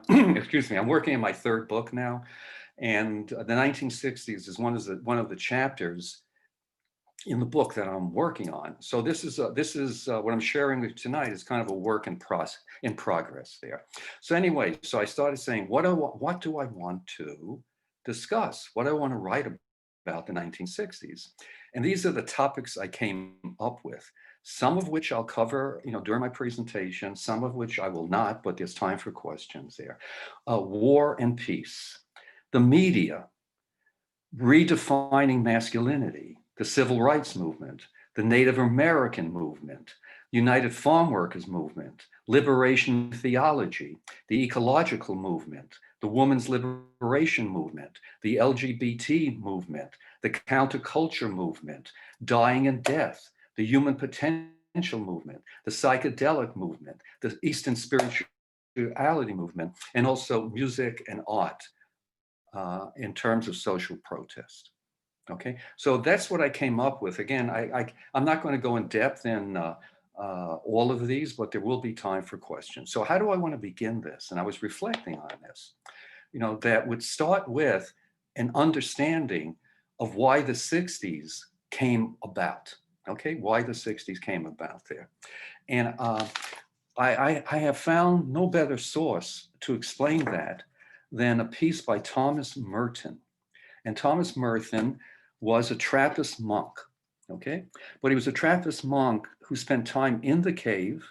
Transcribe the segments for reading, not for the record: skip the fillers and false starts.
excuse me, I'm working on my third book now, and the 1960s is one of the chapters in the book that I'm working on. So this is what I'm sharing with you tonight is kind of a work in progress there. So anyway, so I started saying, what do I want to discuss? What do I want to write about the 1960s? And these are the topics I came up with. Some of which I'll cover, during my presentation. Some of which I will not, but there's time for questions there. War and peace, the media, redefining masculinity, the civil rights movement, the Native American movement, United Farm Workers movement, liberation theology, the ecological movement, the women's liberation movement, the LGBT movement, the counterculture movement, dying and death, the human potential movement, the psychedelic movement, the Eastern spirituality movement, and also music and art in terms of social protest. Okay, so that's what I came up with. Again, I'm not going to go in depth in all of these, but there will be time for questions. So how do I want to begin this? And I was reflecting on this, that would start with an understanding of why the 60s came about. Okay, why the 60s came about there. And I have found no better source to explain that than a piece by Thomas Merton. And Thomas Merton was a Trappist monk, okay? But he was a Trappist monk who spent time in the cave,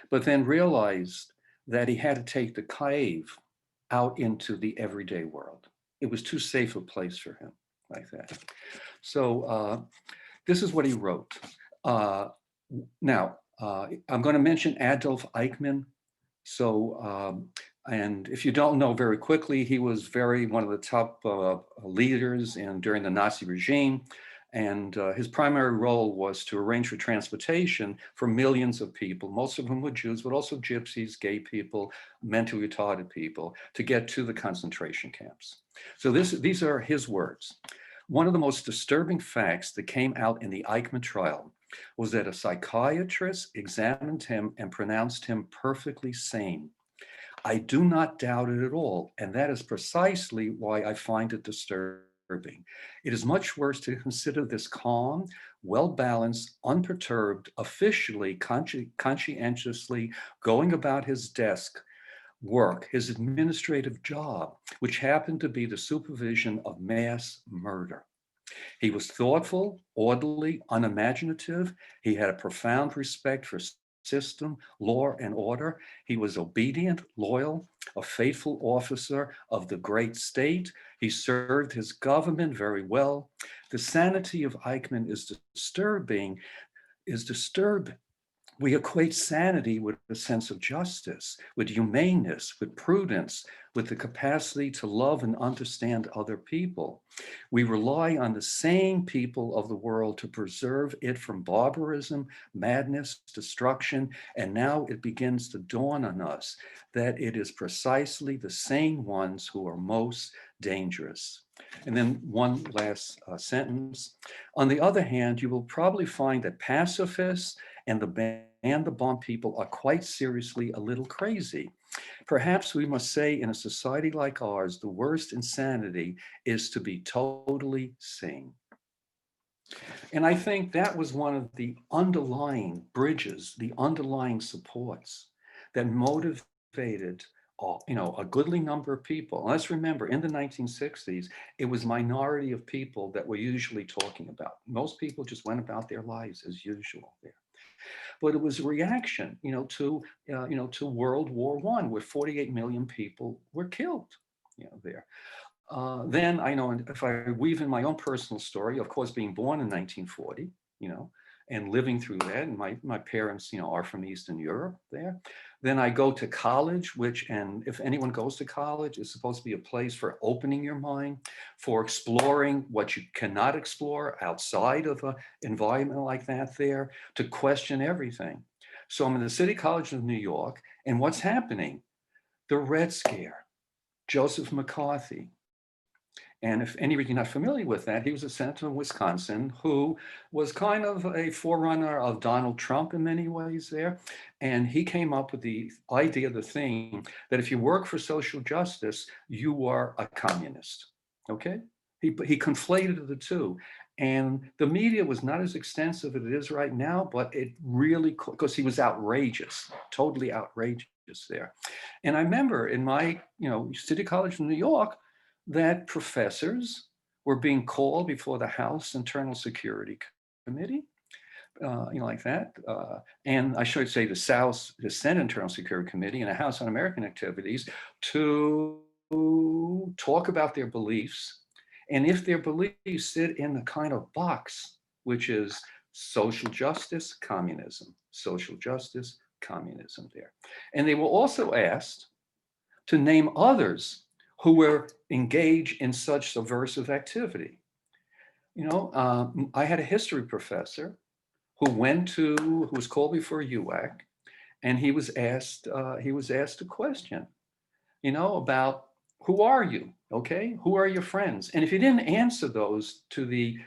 but then realized that he had to take the cave out into the everyday world. It was too safe a place for him, like that. So this is what he wrote. Now, I'm going to mention Adolf Eichmann. So, and if you don't know, very quickly, he was one of the top leaders during the Nazi regime. And his primary role was to arrange for transportation for millions of people, most of whom were Jews, but also gypsies, gay people, mentally retarded people, to get to the concentration camps. So these are his words. One of the most disturbing facts that came out in the Eichmann trial was that a psychiatrist examined him and pronounced him perfectly sane. I do not doubt it at all, and that is precisely why I find it disturbing. It is much worse to consider this calm, well-balanced, unperturbed, officially, conscientiously going about his desk work, his administrative job, which happened to be the supervision of mass murder. He was thoughtful, orderly, unimaginative. He had a profound respect for system, law, and order. He was obedient, loyal, a faithful officer of the great state. He served his government very well. The sanity of Eichmann is disturbing. We equate sanity with a sense of justice, with humaneness, with prudence, with the capacity to love and understand other people. We rely on the sane people of the world to preserve it from barbarism, madness, destruction, and now it begins to dawn on us that it is precisely the sane ones who are most dangerous. And then one last sentence. On the other hand, you will probably find that pacifists and the bomb people are quite seriously a little crazy. Perhaps we must say in a society like ours, the worst insanity is to be totally sane. And I think that was one of the underlying bridges, the underlying supports that motivated a goodly number of people. And let's remember, in the 1960s, it was minority of people that we're usually talking about. Most people just went about their lives as usual there. But it was a reaction, to World War I, where 48 million people were killed, there. Then I know, and if I weave in my own personal story, of course, being born in 1940, and living through that, and my parents, are from Eastern Europe there. Then I go to college, and if anyone goes to college, it's supposed to be a place for opening your mind, for exploring what you cannot explore outside of an environment like that there, to question everything. So I'm in the City College of New York, and what's happening? The Red Scare, Joseph McCarthy, And if any of you are not familiar with that, he was a senator from Wisconsin who was kind of a forerunner of Donald Trump in many ways there. And he came up with the idea, the thing, that if you work for social justice, you are a communist. Okay? He conflated the two. And the media was not as extensive as it is right now, but it really, because he was outrageous, totally outrageous there. And I remember in my, City College in New York, that professors were being called before the House Internal Security Committee, like that. And I should say the Senate Internal Security Committee and the House Un-American Activities to talk about their beliefs. And if their beliefs sit in the kind of box, which is social justice, communism, social justice, communism there. And they were also asked to name others who were engaged in such subversive activity. I had a history professor who was called before UAC, and he was asked a question, about who are you? Okay, who are your friends? And if you didn't answer those to the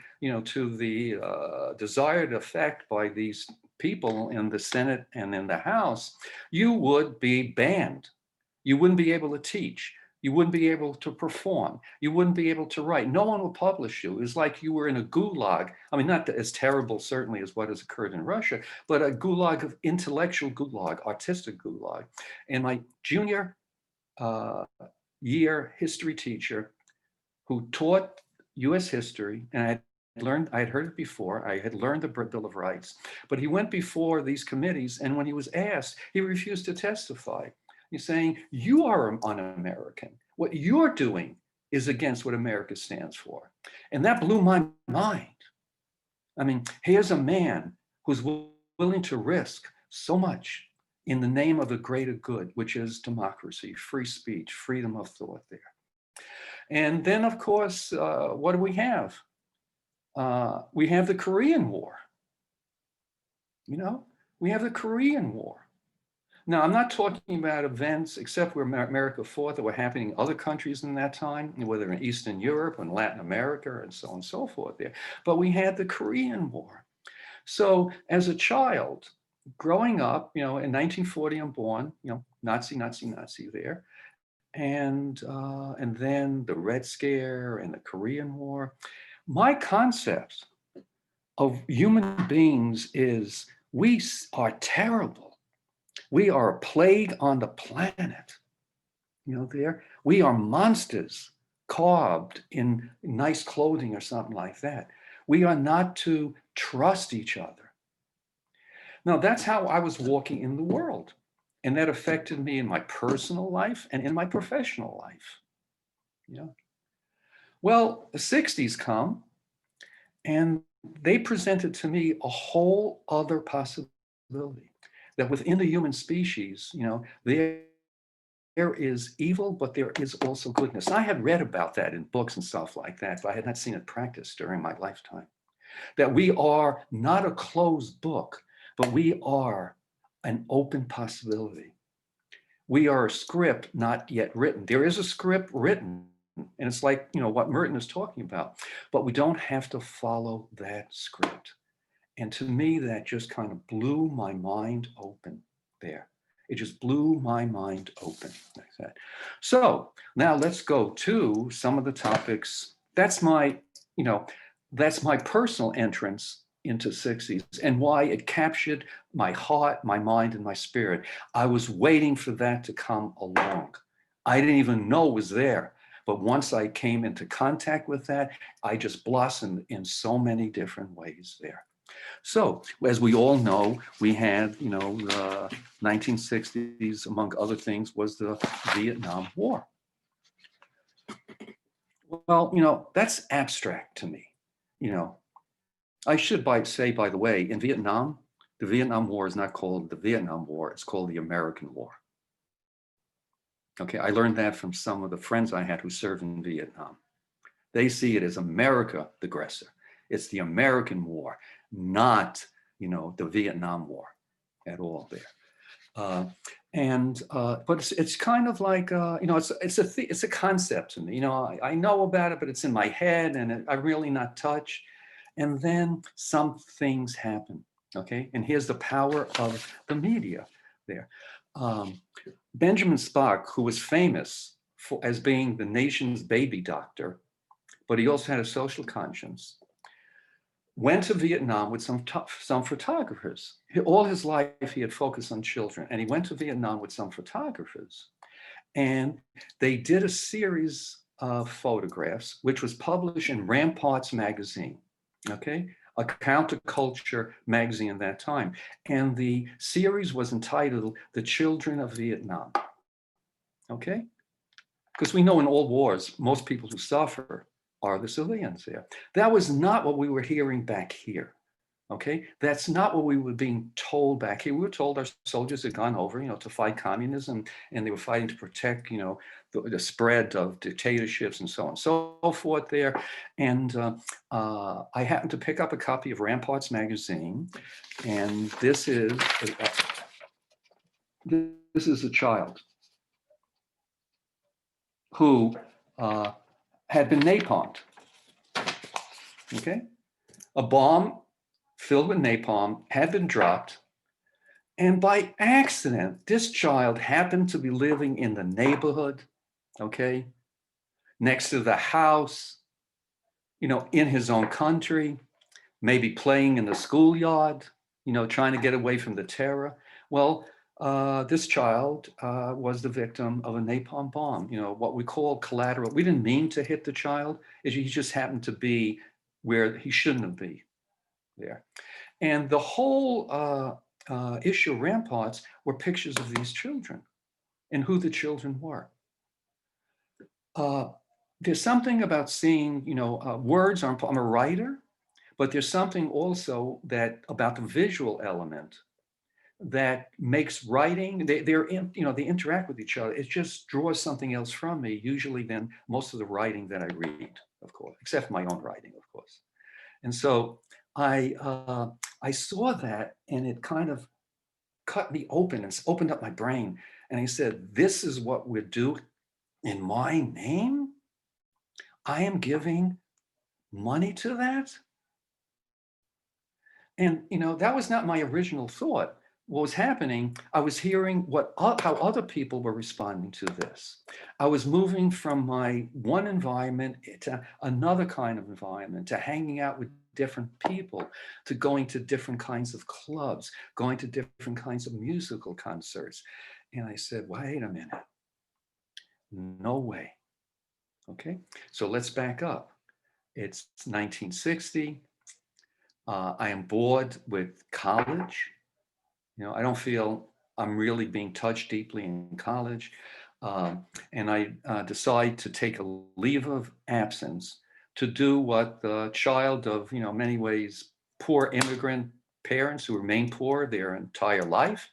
desired effect by these people in the Senate and in the House, you would be banned. You wouldn't be able to teach. You wouldn't be able to perform. You wouldn't be able to write. No one will publish you. It's like you were in a gulag. I mean, not as terrible, certainly, as what has occurred in Russia, but a gulag of intellectual gulag, artistic gulag. And my junior year history teacher who taught US history, and I had heard it before, I had learned the Bill of Rights, but he went before these committees, and when he was asked, he refused to testify. He's saying, you are un-American. What you're doing is against what America stands for. And that blew my mind. I mean, here's a man who's willing to risk so much in the name of the greater good, which is democracy, free speech, freedom of thought there. And then, of course, what do we have? We have the Korean War. We have the Korean War. Now, I'm not talking about events, except where America fought, that were happening in other countries in that time, whether in Eastern Europe and Latin America and so on and so forth there. But we had the Korean War. So as a child, growing up, in 1940, I'm born, Nazi there. And then the Red Scare and the Korean War. My concept of human beings is we are terrible. We are a plague on the planet. We are monsters carved in nice clothing or something like that. We are not to trust each other. Now, that's how I was walking in the world. And that affected me in my personal life and in my professional life. Well, the 60s come, and they presented to me a whole other possibility, that within the human species, there is evil, but there is also goodness. I had read about that in books and stuff like that, but I had not seen it practiced during my lifetime. That we are not a closed book, but we are an open possibility. We are a script not yet written. There is a script written, and it's like, what Merton is talking about, but we don't have to follow that script. And to me, that just kind of blew my mind open there. It just blew my mind open like that. So now let's go to some of the topics. That's my personal entrance into 60s and why it captured my heart, my mind, and my spirit. I was waiting for that to come along. I didn't even know it was there. But once I came into contact with that, I just blossomed in so many different ways there. So, as we all know, we had, the 1960s, among other things, was the Vietnam War. Well, that's abstract to me. I should say, by the way, in Vietnam, the Vietnam War is not called the Vietnam War, it's called the American War. Okay, I learned that from some of the friends I had who served in Vietnam. They see it as America, the aggressor. It's the American War, not, the Vietnam War at all there. Uh, but it's kind of like it's a concept to me. I know about it, but it's in my head, and I'm really not touched. And then some things happen. Okay, and here's the power of the media. There, um, Benjamin Spark, who was famous as being the nation's baby doctor, but he also had a social conscience, went to Vietnam with some photographers. All his life, he had focused on children, and he went to Vietnam with some photographers. And they did a series of photographs, which was published in Ramparts magazine, okay? A counterculture magazine at that time. And the series was entitled The Children of Vietnam, okay? Because we know in all wars, most people who suffer are the civilians there. That was not what we were hearing back here. Okay, that's not what we were being told back here. We were told our soldiers had gone over, to fight communism, and they were fighting to protect, the spread of dictatorships and so on and so forth there. And I happened to pick up a copy of Ramparts magazine, and this is a child who had been napalmed. Okay, a bomb filled with napalm had been dropped. And by accident, this child happened to be living in the neighborhood, okay, next to the house, in his own country, maybe playing in the schoolyard, trying to get away from the terror. Well, this child was the victim of a napalm bomb, what we call collateral. We didn't mean to hit the child. He just happened to be where he shouldn't have been there. And the whole issue of Ramparts were pictures of these children and who the children were. There's something about seeing, words aren't, I'm a writer, but there's something also that about the visual element that makes writing, they interact with each other. It just draws something else from me, usually than most of the writing that I read, of course, except my own writing, of course. And so I saw that, and it kind of cut me open and opened up my brain. And he said, this is what we do in my name? I am giving money to that? And, that was not my original thought. What was happening, I was hearing how other people were responding to this. I was moving from my one environment to another kind of environment, to hanging out with different people, to going to different kinds of clubs, going to different kinds of musical concerts. And I said, wait a minute, no way. Okay, so let's back up. It's 1960. I am bored with college. I don't feel I'm really being touched deeply in college. And I decide to take a leave of absence to do what the child of, many ways, poor immigrant parents who remain poor their entire life.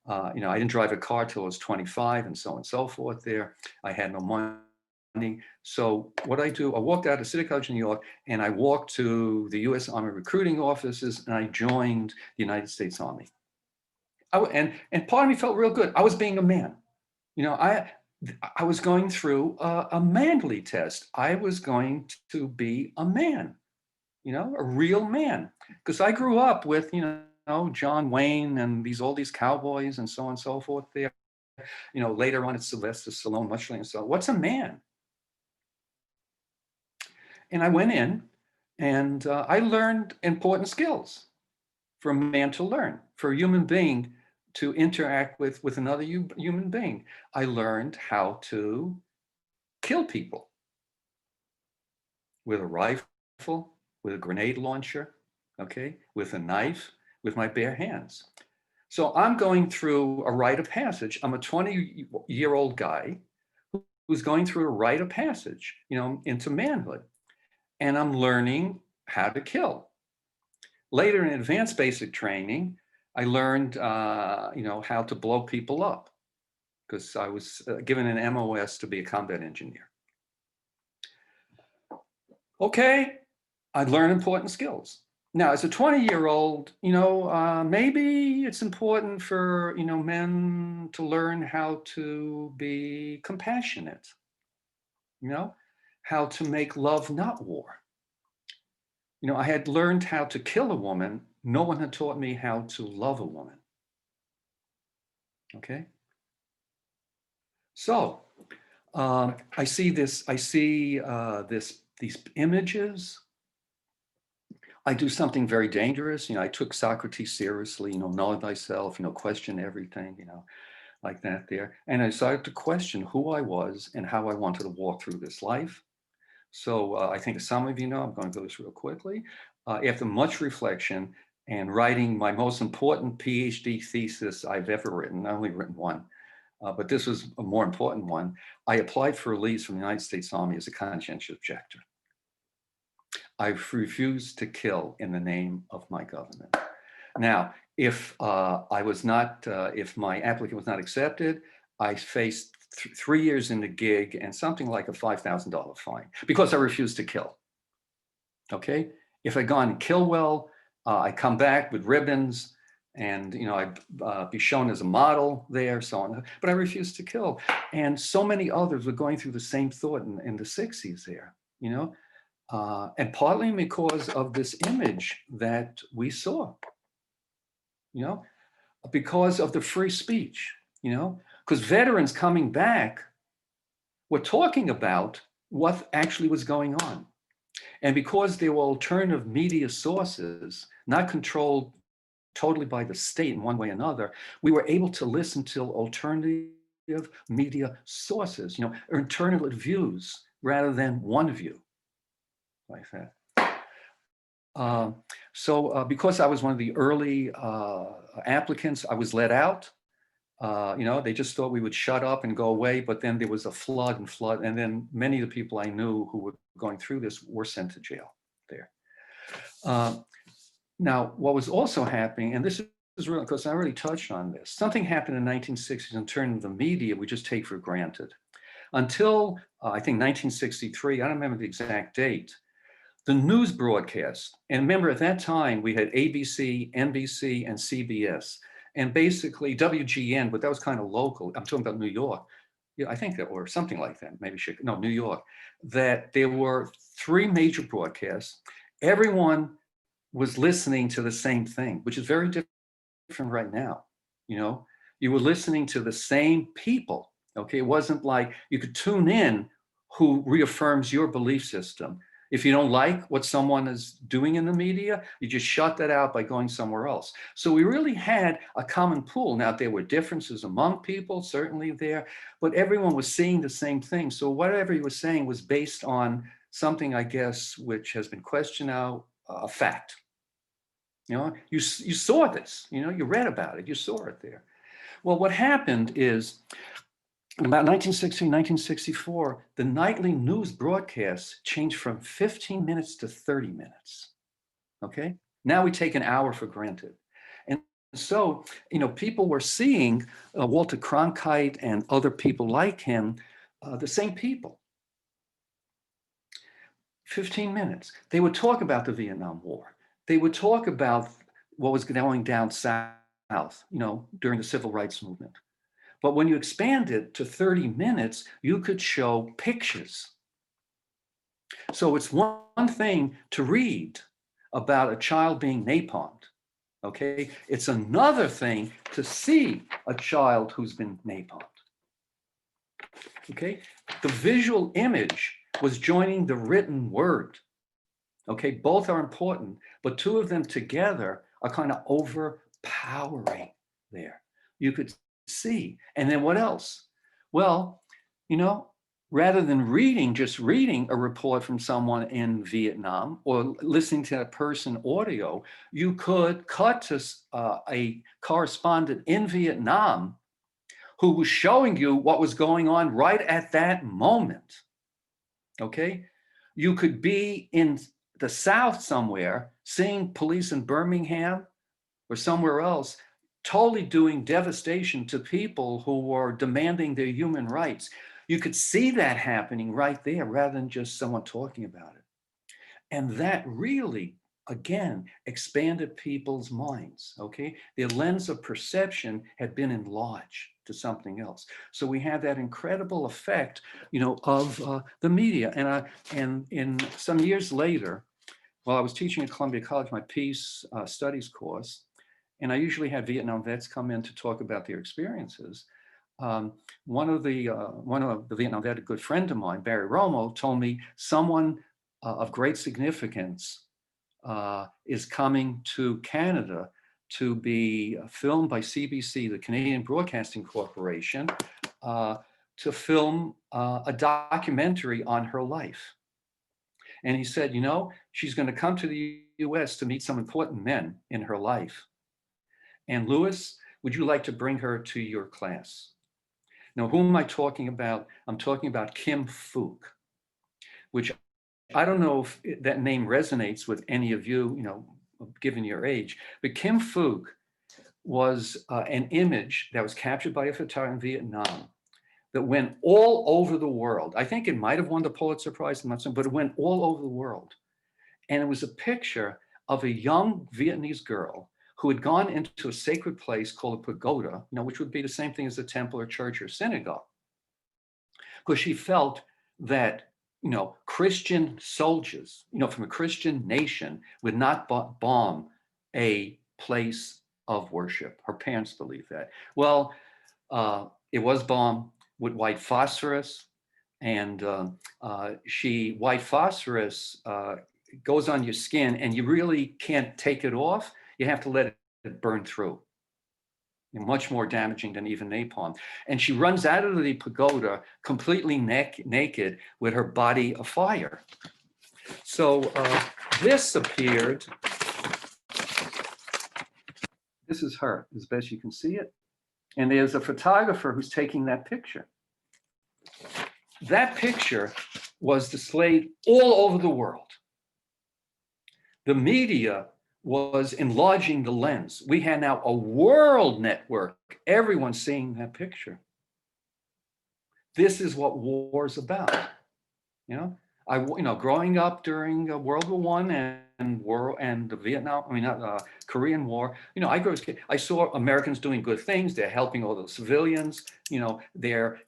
I didn't drive a car till I was 25 and so on and so forth there. I had no money. So what I do, I walked out of City College in New York, and I walked to the U.S. Army recruiting offices, and I joined the United States Army. And part of me felt real good. I was being a man. I was going through a manly test. I was going to be a man, a real man, because I grew up with John Wayne and all these cowboys and so on and so forth. There, later on it's Sylvester Stallone, much later. So what's a man? And I went in, and I learned important skills for a man to learn, for a human being to interact with another human being. I learned how to kill people with a rifle, with a grenade launcher, okay, with a knife, with my bare hands. So I'm going through a rite of passage. I'm a 20-year-old guy who's going through a rite of passage, into manhood. And I'm learning how to kill. Later in advanced basic training, I learned, how to blow people up, because I was given an MOS to be a combat engineer. Okay, I learned important skills. Now, as a 20-year-old, maybe it's important for, men to learn how to be compassionate, you know, how to make love, not war. I had learned how to kill a woman. No one had taught me how to love a woman. Okay. So I see this, these images. I do something very dangerous. I took Socrates seriously, know thyself, question everything, like that there. And I started to question who I was and how I wanted to walk through this life. So I think some of you know, I'm going to go this real quickly. After much reflection and writing my most important PhD thesis I've ever written, I've only written one, but this was a more important one. I applied for release from the United States Army as a conscientious objector. I refused to kill in the name of my government. Now, if if my applicant was not accepted, I faced 3 years in the gig and something like a $5,000 fine because I refused to kill. Okay, if I'd gone and kill well, I come back with ribbons, and I'd be shown as a model there, so on. But I refused to kill, and so many others were going through the same thought in the '60s there. And partly because of this image that we saw, you know, because of the free speech, because veterans coming back were talking about what actually was going on. And because there were alternative media sources, not controlled totally by the state in one way or another, we were able to listen to alternative media sources, alternative views rather than one view like that. Because I was one of the early applicants, I was let out. They just thought we would shut up and go away, but then there was a flood, and then many of the people I knew who were going through this were sent to jail there. Now, what was also happening, and this is really, because I already touched on this, something happened in the 1960s in terms of the media we just take for granted. Until, I think 1963, I don't remember the exact date, the news broadcast, and remember at that time we had ABC, NBC, and CBS, and basically WGN, but that was kind of local. I'm talking about New York. Yeah, I think that, or something like that, maybe New York, that there were 3 major broadcasts. Everyone was listening to the same thing, which is very different right now. You were listening to the same people. Okay, it wasn't like you could tune in who reaffirms your belief system. If you don't like what someone is doing in the media, you just shut that out by going somewhere else. So we really had a common pool. Now, there were differences among people, certainly there, but everyone was seeing the same thing. So whatever he was saying was based on something, I guess, which has been questioned now, a fact. You saw this, you read about it, you saw it there. Well, what happened is, about 1960, 1964, the nightly news broadcasts changed from 15 minutes to 30 minutes. Okay? Now we take an hour for granted. And so, people were seeing Walter Cronkite and other people like him, the same people. 15 minutes. They would talk about the Vietnam War. They would talk about what was going down south, during the civil rights movement. But when you expand it to 30 minutes, you could show pictures. So it's one thing to read about a child being napalmed, okay? It's another thing to see a child who's been napalmed, okay? The visual image was joining the written word, okay? Both are important, but 2 of them together are kind of overpowering there. You could see. And then what else? Well, rather than just reading a report from someone in Vietnam or listening to a person audio, you could cut to a correspondent in Vietnam who was showing you what was going on right at that moment. Okay? You could be in the South somewhere, seeing police in Birmingham or somewhere else, totally doing devastation to people who were demanding their human rights. You could see that happening right there rather than just someone talking about it. And that really again, expanded people's minds, okay? Their lens of perception had been enlarged to something else. So we had that incredible effect, of the media. And in some years later, while I was teaching at Columbia College, my peace studies course, and I usually had Vietnam vets come in to talk about their experiences. One of the Vietnam vet, a good friend of mine, Barry Romo, told me someone of great significance is coming to Canada to be filmed by CBC, the Canadian Broadcasting Corporation, to film a documentary on her life. And he said, she's going to come to the US to meet some important men in her life. And Lewis, would you like to bring her to your class? Now, who am I talking about? I'm talking about Kim Phuc, which I don't know if that name resonates with any of you, given your age, but Kim Phuc was an image that was captured by a photographer in Vietnam that went all over the world. I think it might have won the Pulitzer Prize, I'm not certain, but it went all over the world. And it was a picture of a young Vietnamese girl who had gone into a sacred place called a pagoda, which would be the same thing as a temple or church or synagogue, because she felt that Christian soldiers, from a Christian nation would not bomb a place of worship. Her parents believed that. Well, it was bombed with white phosphorus, and white phosphorus goes on your skin, and you really can't take it off. You have to let it burn through. Much more damaging than even napalm. And she runs out of the pagoda completely naked with her body afire. So this appeared, this is her, as best you can see it. And there's a photographer who's taking that picture. That picture was displayed all over the world. The media was enlarging the lens. We had now a world network, everyone seeing that picture. This is what war is about. Growing up during World War I and the Korean War, I saw Americans doing good things. They're helping all those civilians. They're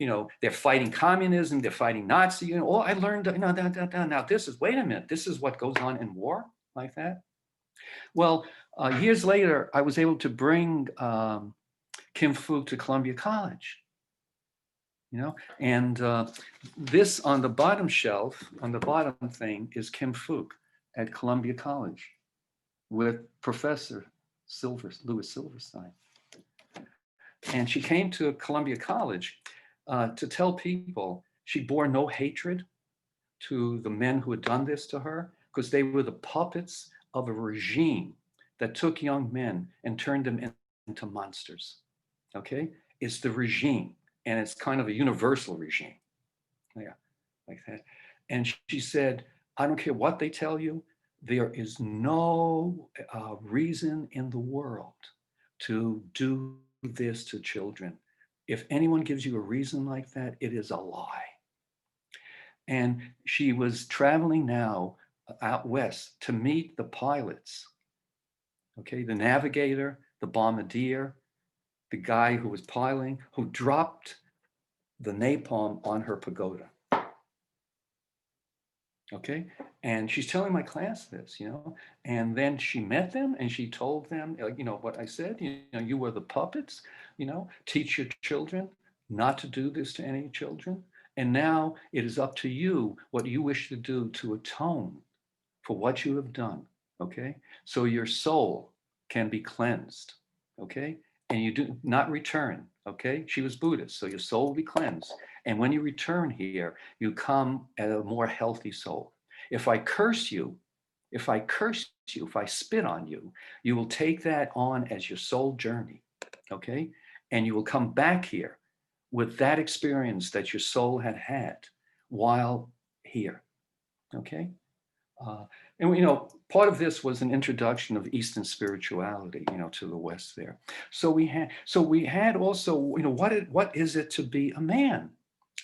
fighting communism. They're fighting Nazi. I learned now this is, wait a minute, this is what goes on in war like that. Well, years later, I was able to bring Kim Phuc to Columbia College. And this on the bottom shelf, on the bottom thing, is Kim Phuc at Columbia College with Professor Lewis Silverstein. And she came to Columbia College to tell people she bore no hatred to the men who had done this to her, because they were the puppets of a regime that took young men and turned them into monsters. Okay? It's the regime, and it's kind of a universal regime. Yeah, like that. And she said, I don't care what they tell you, there is no reason in the world to do this to children. If anyone gives you a reason like that, it is a lie. And she was traveling now out west to meet the pilots, okay, the navigator, the bombardier, the guy who was piloting, who dropped the napalm on her pagoda. Okay, and she's telling my class this, and then she met them and she told them, what I said, you were the puppets, teach your children not to do this to any children. And now it is up to you what you wish to do to atone for what you have done, okay? So your soul can be cleansed, okay? And you do not return, okay? She was Buddhist, so your soul will be cleansed. And when you return here, you come at a more healthy soul. If I curse you, if I spit on you, you will take that on as your soul journey, okay? And you will come back here with that experience that your soul had while here, okay? And part of this was an introduction of Eastern spirituality, to the West there. So we had also, what is it to be a man?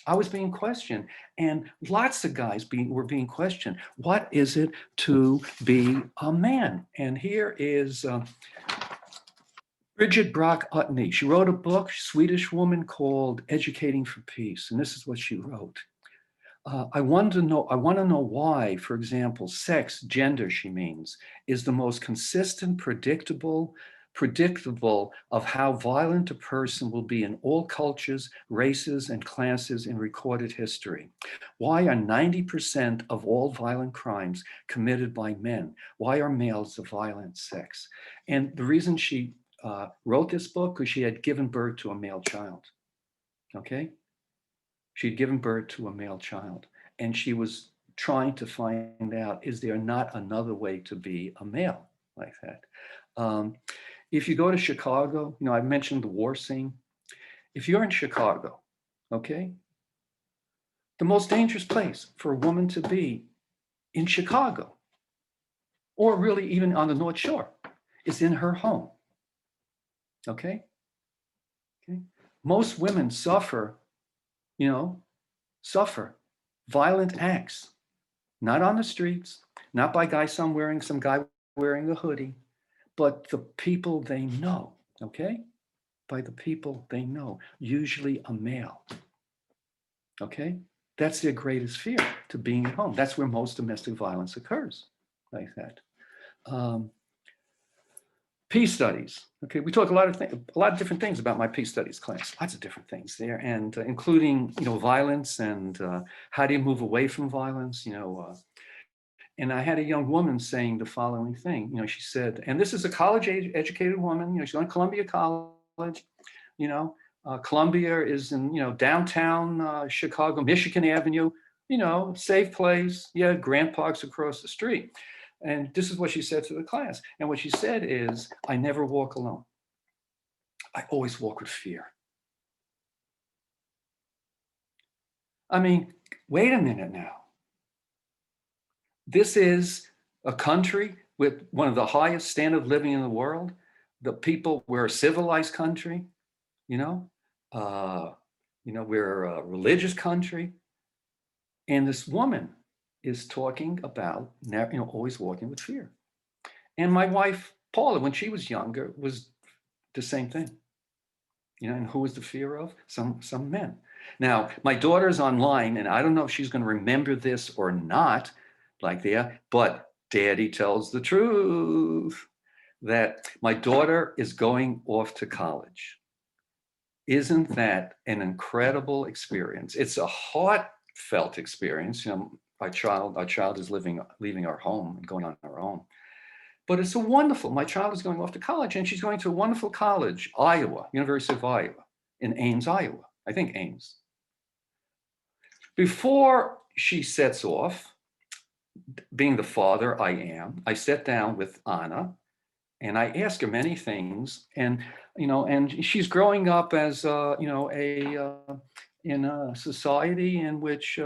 I was being questioned, and lots of guys were being questioned. What is it to be a man? And here is Bridget Brock Utney. She wrote a book, Swedish woman, called Educating for Peace. And this is what she wrote. I want to know why, for example, sex, gender, she means, is the most consistent, predictable of how violent a person will be in all cultures, races, and classes in recorded history. Why are 90% of all violent crimes committed by men? Why are males the violent sex? And the reason she wrote this book was she had given birth to a male child. Okay? She'd given birth to a male child, and she was trying to find out, is there not another way to be a male like that? If you go to Chicago, I mentioned the war scene. If you're in Chicago, okay, the most dangerous place for a woman to be in Chicago, or really even on the North Shore, is in her home. Okay? Okay? Most women suffer violent acts, not on the streets, not by some guy wearing a hoodie, but the people they know, okay? By the people they know, usually a male, okay? That's their greatest fear, to being at home. That's where most domestic violence occurs, like that. Peace studies. Okay, we talk a lot of different things about my peace studies class. Lots of different things there, and including violence and how do you move away from violence. And I had a young woman saying the following thing. She said, and this is a college-educated woman. She's on Columbia College. Columbia is in downtown Chicago, Michigan Avenue. Safe place. Yeah, Grant Park's across the street. And this is what she said to the class. And what she said is, I never walk alone. I always walk with fear. I mean, wait a minute now. This is a country with one of the highest standard of living in the world. We're a civilized country, we're a religious country. And this woman is talking about, always walking with fear. And my wife, Paula, when she was younger, was the same thing. And who was the fear of? Some men. Now, my daughter's online, and I don't know if she's going to remember this or not, but Daddy tells the truth that my daughter is going off to college. Isn't that an incredible experience? It's a heartfelt experience. Our child is leaving our home and going on our own. But it's my child is going off to college, and she's going to a wonderful college, Iowa, University of Iowa, in Ames, Iowa. I think Ames. Before she sets off, being the father I am, I sat down with Anna, and I ask her many things, and she's growing up as in a society in which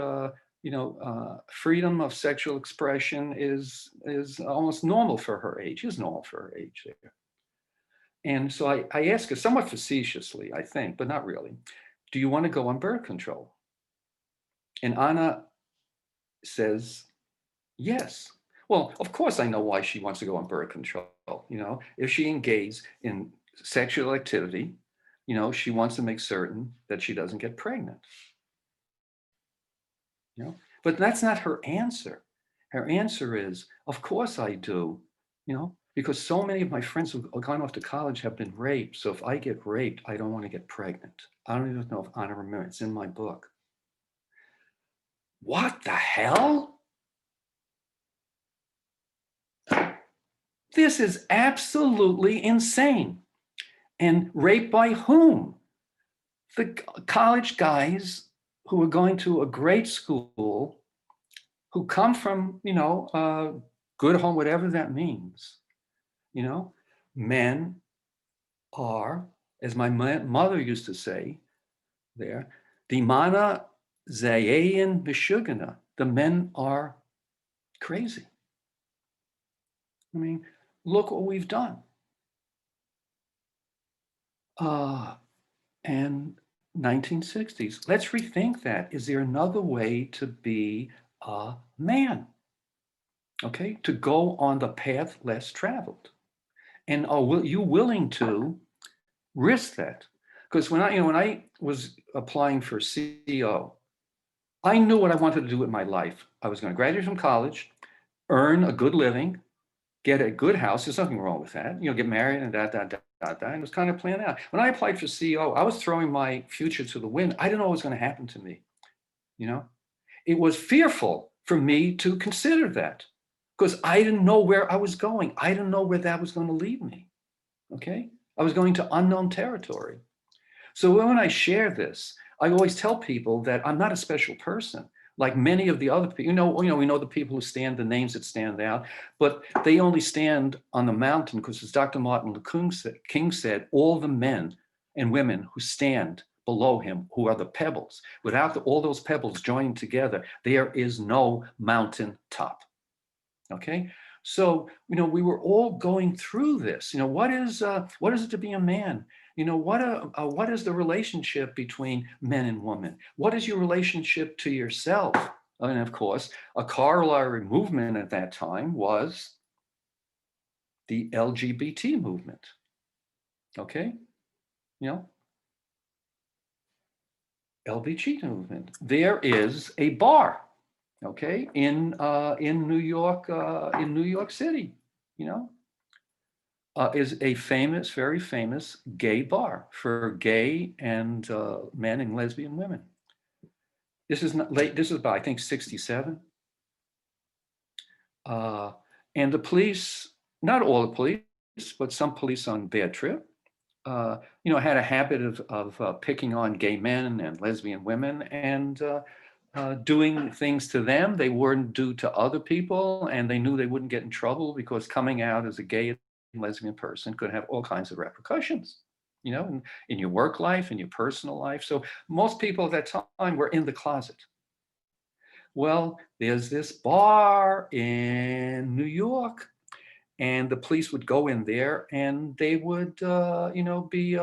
freedom of sexual expression is almost normal for her age. Is normal for her age there. And so I ask her somewhat facetiously, I think, but not really, do you want to go on birth control? And Anna says, yes. Well, of course I know why she wants to go on birth control. If she engages in sexual activity, she wants to make certain that she doesn't get pregnant. But that's not her answer. Her answer is, of course I do, because so many of my friends who've gone off to college have been raped. So if I get raped, I don't want to get pregnant. I don't even know if Anna remembers. It's in my book. What the hell? This is absolutely insane. And rape by whom? The college guys who are going to a great school, who come from, a good home, whatever that means. Men are, as my mother used to say there, die Männer seien beschugene. The men are crazy. I mean, look what we've done. And 1960s. Let's rethink that. Is there another way to be a man? Okay, to go on the path less traveled. And are you willing to risk that? Because when I was applying for CEO, I knew what I wanted to do with my life. I was going to graduate from college, earn a good living, get a good house. There's nothing wrong with that. Get married and that. And it was kind of planned out. When I applied for CEO, I was throwing my future to the wind. I didn't know what was going to happen to me. You know, it was fearful for me to consider that because I didn't know where I was going. I didn't know where that was going to lead me. Okay. I was going to unknown territory. So when I share this, I always tell people that I'm not a special person. Like many of the other people, we know the people who stand, the names that stand out, but they only stand on the mountain because, as Dr. Martin Luther King said, all the men and women who stand below him, who are the pebbles, without all those pebbles joining together, there is no mountain top. Okay, so we were all going through this. What is it to be a man? What is the relationship between men and women? What is your relationship to yourself? And of course, a corollary movement at that time was the LGBT movement. Okay, LGBT movement. There is a bar, okay, in New York City, is a famous, very famous gay bar for gay and men and lesbian women. This is not late. This is about, I think, 67. And the police, not all the police, but some police on bad trip, had a habit of picking on gay men and lesbian women and doing things to them they weren't do to other people, and they knew they wouldn't get in trouble because coming out as a gay and lesbian person could have all kinds of repercussions, in your work life, in your personal life. So most people at that time were in the closet. Well, there's this bar in New York, and the police would go in there and they would, be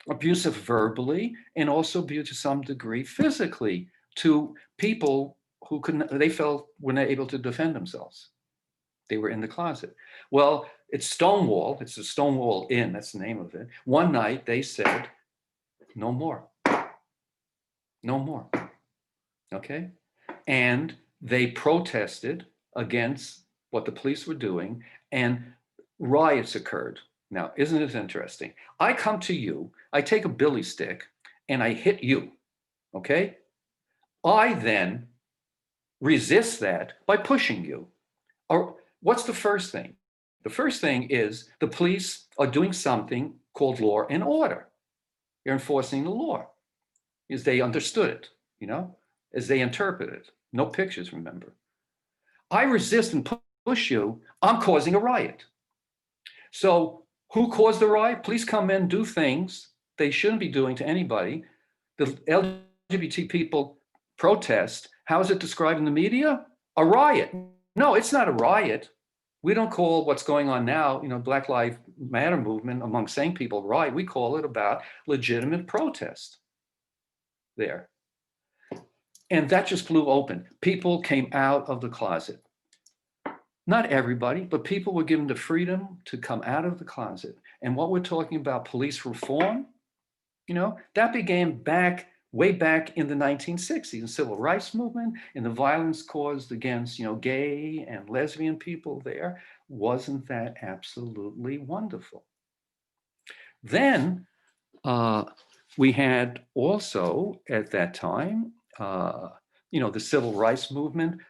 abusive verbally and also be to some degree physically to people who they felt were not able to defend themselves. They were in the closet. Well, it's Stonewall. It's the Stonewall Inn. That's the name of it. One night they said, no more. No more. Okay? And they protested against what the police were doing, and riots occurred. Now, isn't it interesting? I come to you, I take a billy stick, and I hit you, okay? I then resist that by pushing you. Or what's the first thing? The first thing is the police are doing something called law and order. They're enforcing the law, as they understood it, as they interpret it. No pictures, remember. I resist and push you, I'm causing a riot. So who caused the riot? Police come in, do things they shouldn't be doing to anybody. The LGBT people protest. How is it described in the media? A riot. No, it's not a riot. We don't call what's going on now, Black Lives Matter movement among sane people, riot. We call it about legitimate protest there. And that just flew open. People came out of the closet. Not everybody, but people were given the freedom to come out of the closet. And what we're talking about, police reform, that began way back in the 1960s, the civil rights movement and the violence caused against, gay and lesbian people there. Wasn't that absolutely wonderful? Then we had also at that time, the civil rights movement.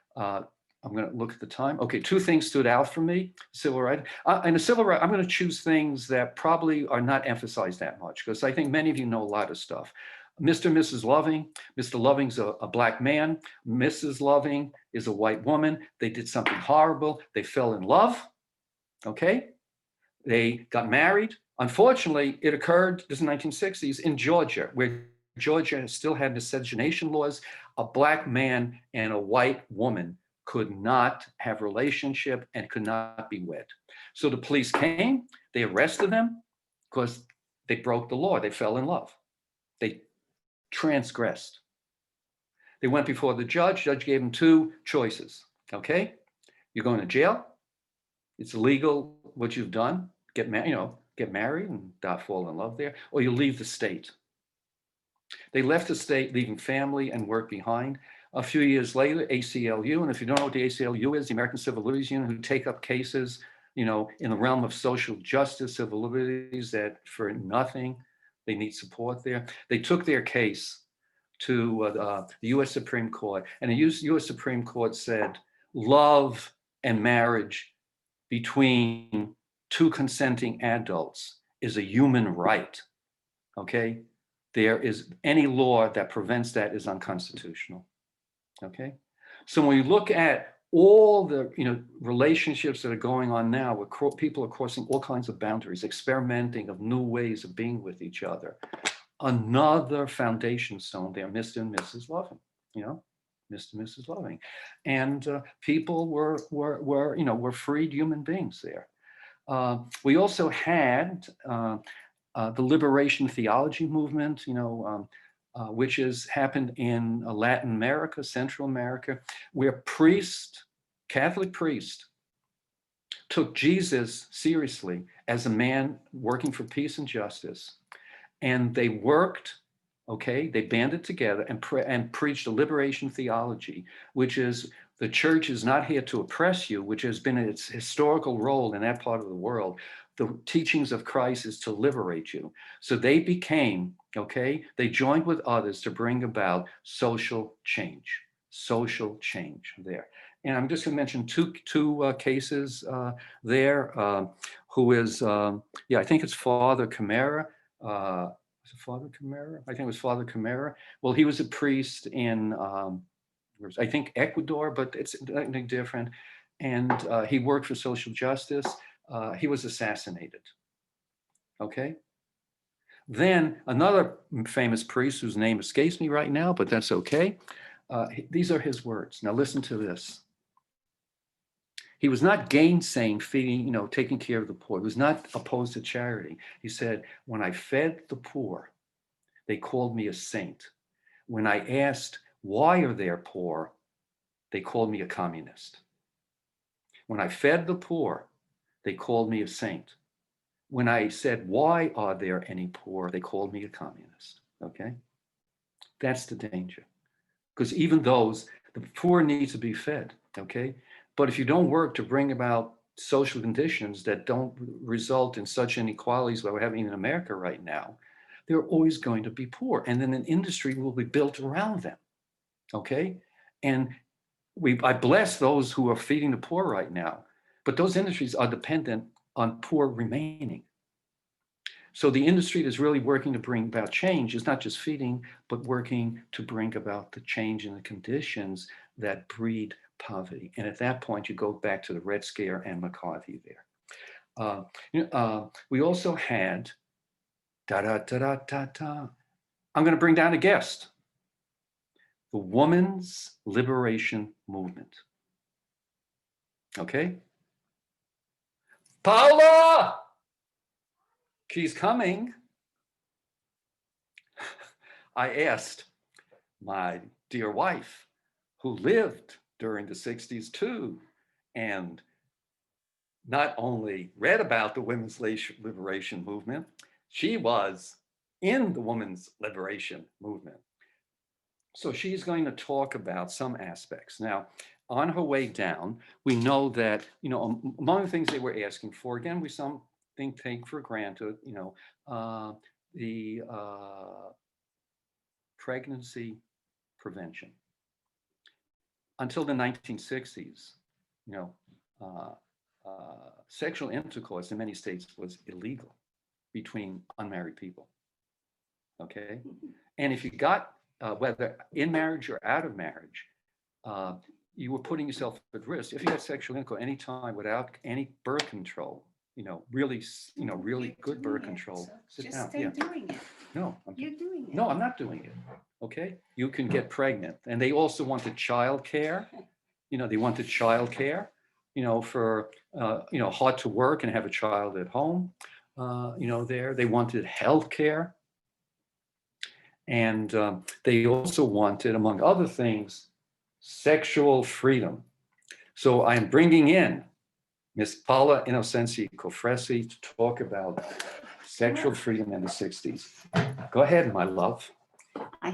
I'm going to look at the time. Okay, two things stood out for me. Civil rights. And the civil rights, I'm going to choose things that probably are not emphasized that much because I think many of you know a lot of stuff. Mr. and Mrs. Loving. Mr. Loving's a Black man. Mrs. Loving is a white woman. They did something horrible. They fell in love. Okay? They got married. Unfortunately, it occurred, this is the 1960s, in Georgia, where Georgia still had miscegenation laws. A Black man and a white woman could not have relationship and could not be wed. So the police came, they arrested them because they broke the law. They fell in love. They transgressed. They went before the judge. Judge gave them two choices. Okay, you're going to jail. It's illegal what you've done. Get married, get married and not fall in love there, or you leave the state. They left the state, leaving family and work behind. A few years later, ACLU, and if you don't know what the ACLU is, the American Civil Liberties Union, who take up cases, in the realm of social justice, civil liberties, that for nothing, they need support there. They took their case to the U.S. Supreme Court, and the U.S. Supreme Court said, love and marriage between two consenting adults is a human right, okay? There is any law that prevents that is unconstitutional, okay? So when you look at all the relationships that are going on now, where people are crossing all kinds of boundaries, experimenting of new ways of being with each other, another foundation stone there, Mr. and Mrs. Loving, Mr. and Mrs. Loving, and people were freed human beings there. We also had the liberation theology movement, which has happened in Latin America, Central America, where Catholic priests, took Jesus seriously as a man working for peace and justice. And they worked, they banded together and preached a liberation theology, which is the church is not here to oppress you, which has been its historical role in that part of the world. The teachings of Christ is to liberate you. So they became, they joined with others to bring about social change there. And I'm just going to mention two cases there. Who is, I think it's Father Camara. Was it Father Camara? I think it was Father Camara. Well, he was a priest in, I think, Ecuador, but it's nothing different. And he worked for social justice. He was assassinated. Okay. Then another famous priest whose name escapes me right now, but that's okay. These are his words. Now listen to this. He was not gainsaying, feeding, taking care of the poor. He was not opposed to charity. He said, when I fed the poor, they called me a saint. When I asked, why are they poor? They called me a communist. When I fed the poor, they called me a saint. When I said, why are there any poor? They called me a communist, okay? That's the danger. Because even the poor need to be fed, okay? But if you don't work to bring about social conditions that don't result in such inequalities that we're having in America right now, they're always going to be poor. And then an industry will be built around them, okay? And I bless those who are feeding the poor right now, but those industries are dependent on poor remaining. So the industry that's really working to bring about change is not just feeding, but working to bring about the change in the conditions that breed poverty. And at that point, you go back to the Red Scare and McCarthy there. We also had, I'm going to bring down a guest, the Women's Liberation Movement. Okay? Paula! She's coming. I asked my dear wife, who lived during the 60s too, and not only read about the women's liberation movement, she was in the women's liberation movement. So she's going to talk about some aspects. Now, on her way down, we know that, among the things they were asking for, again, we take for granted, the pregnancy prevention. Until the 1960s, sexual intercourse in many states was illegal between unmarried people. Okay, and if you got whether in marriage or out of marriage, you were putting yourself at risk if you had sexual intercourse anytime without any birth control. Really good birth control. Sit down. Stay doing it. No, You're doing it. No, I'm not doing it. Okay, you can get pregnant, and they also wanted child care. They wanted child care. For hard to work and have a child at home. They wanted health care. And they also wanted, among other things, sexual freedom. So I'm bringing in Miss Paula Innocenzi Cofresi to talk about sexual freedom in the 60s. Go ahead, my love. I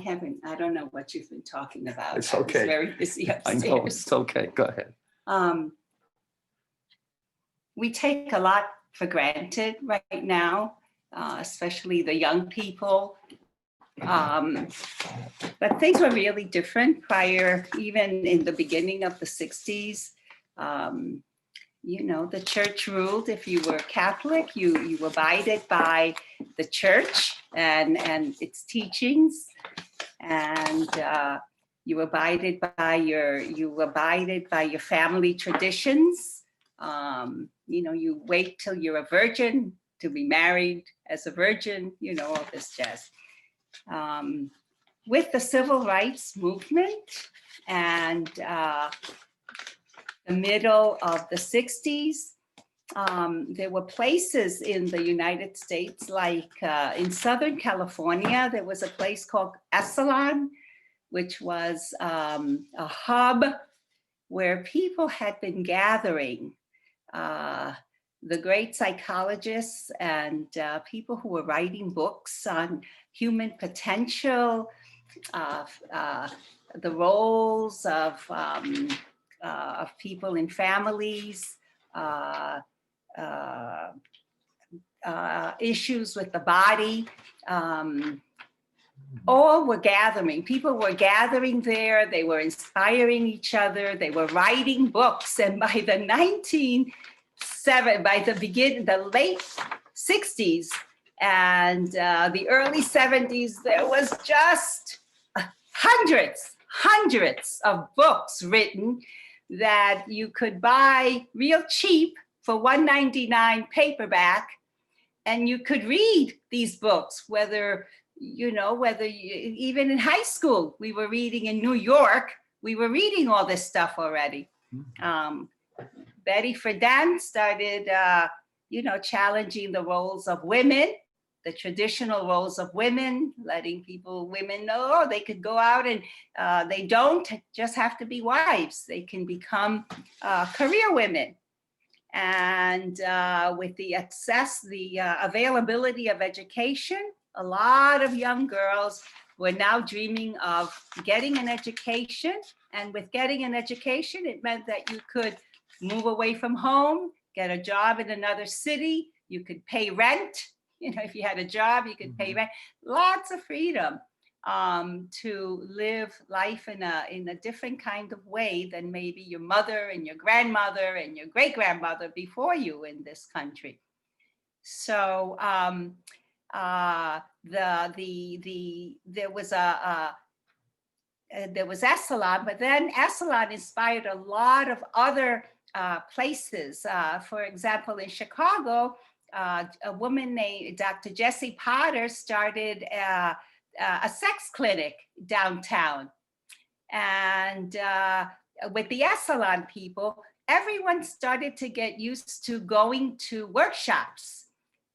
don't know what you've been talking about. It's okay. I was very busy upstairs. I know, it's okay. Go ahead. We take a lot for granted right now, especially the young people. But things were really different prior, even in the beginning of the 60s. You know, the church ruled. If you were Catholic, you abided by the church and its teachings, and you abided by your family traditions. You know, you wait till you're a virgin to be married as a virgin. You know, all this jazz. With the civil rights movement and the middle of the 60s, there were places in the United States, like in Southern California, there was a place called Esalen, which was a hub where people had been gathering. The great psychologists and people who were writing books on human potential, the roles of people in families, issues with the body, all were gathering. People were gathering there. They were inspiring each other. They were writing books. And by the the late 60s and the early 70s, there was just hundreds of books written that you could buy real cheap for $1.99 paperback, and you could read these books, whether even in high school, we were reading in New York, we were reading all this stuff already. Betty Friedan started, challenging the roles of women, the traditional roles of women, letting women know they could go out and they don't just have to be wives. They can become career women. And with the availability of education, a lot of young girls were now dreaming of getting an education. And with getting an education, it meant that you could move away from home, get a job in another city, you could pay rent. You know, if you had a job, you could pay rent. Lots of freedom to live life in a different kind of way than maybe your mother and your grandmother and your great-grandmother before you in this country. So there was Esalen, but then Esalen inspired a lot of other places. For example, in Chicago, a woman named Dr. Jessie Potter started a sex clinic downtown. And with the Esalen people, everyone started to get used to going to workshops.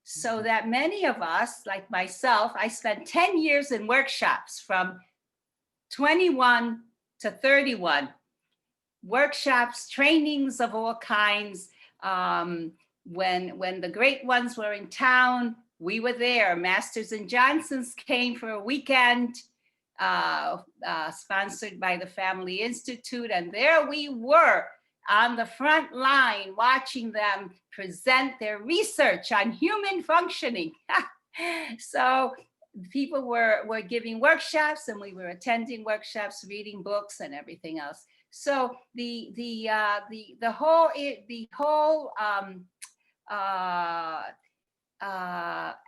So that many of us, like myself, I spent 10 years in workshops from 21 to 31. Workshops, trainings of all kinds. When the great ones were in town, we were there. Masters and Johnsons came for a weekend, sponsored by the Family Institute. And there we were on the front line, watching them present their research on human functioning. So people were giving workshops, and we were attending workshops, reading books, and everything else. So the whole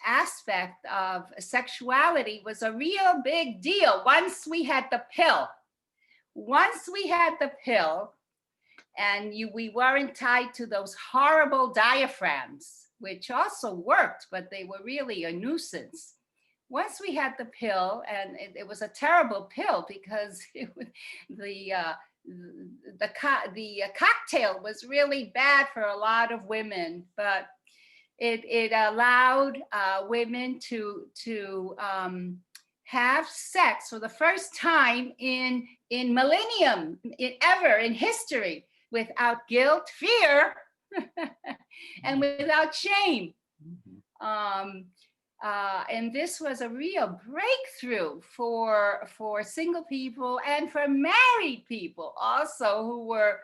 aspect of sexuality was a real big deal once we had the pill. And we weren't tied to those horrible diaphragms, which also worked, but they were really a nuisance. Once we had the pill, and it was a terrible pill because the cocktail was really bad for a lot of women, but it allowed women to have sex for the first time in millennium, ever in history, without guilt, fear, and without shame. And this was a real breakthrough for single people and for married people also, who were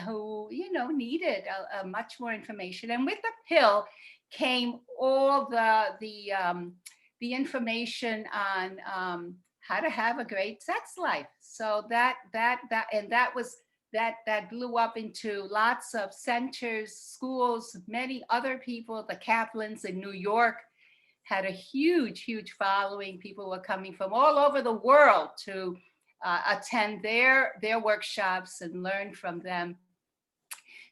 who needed a much more information. And with the pill came all the information on how to have a great sex life. So that blew up into lots of centers, schools. Many other people, the Kaplans in New York, had a huge following. People were coming from all over the world to attend their workshops and learn from them.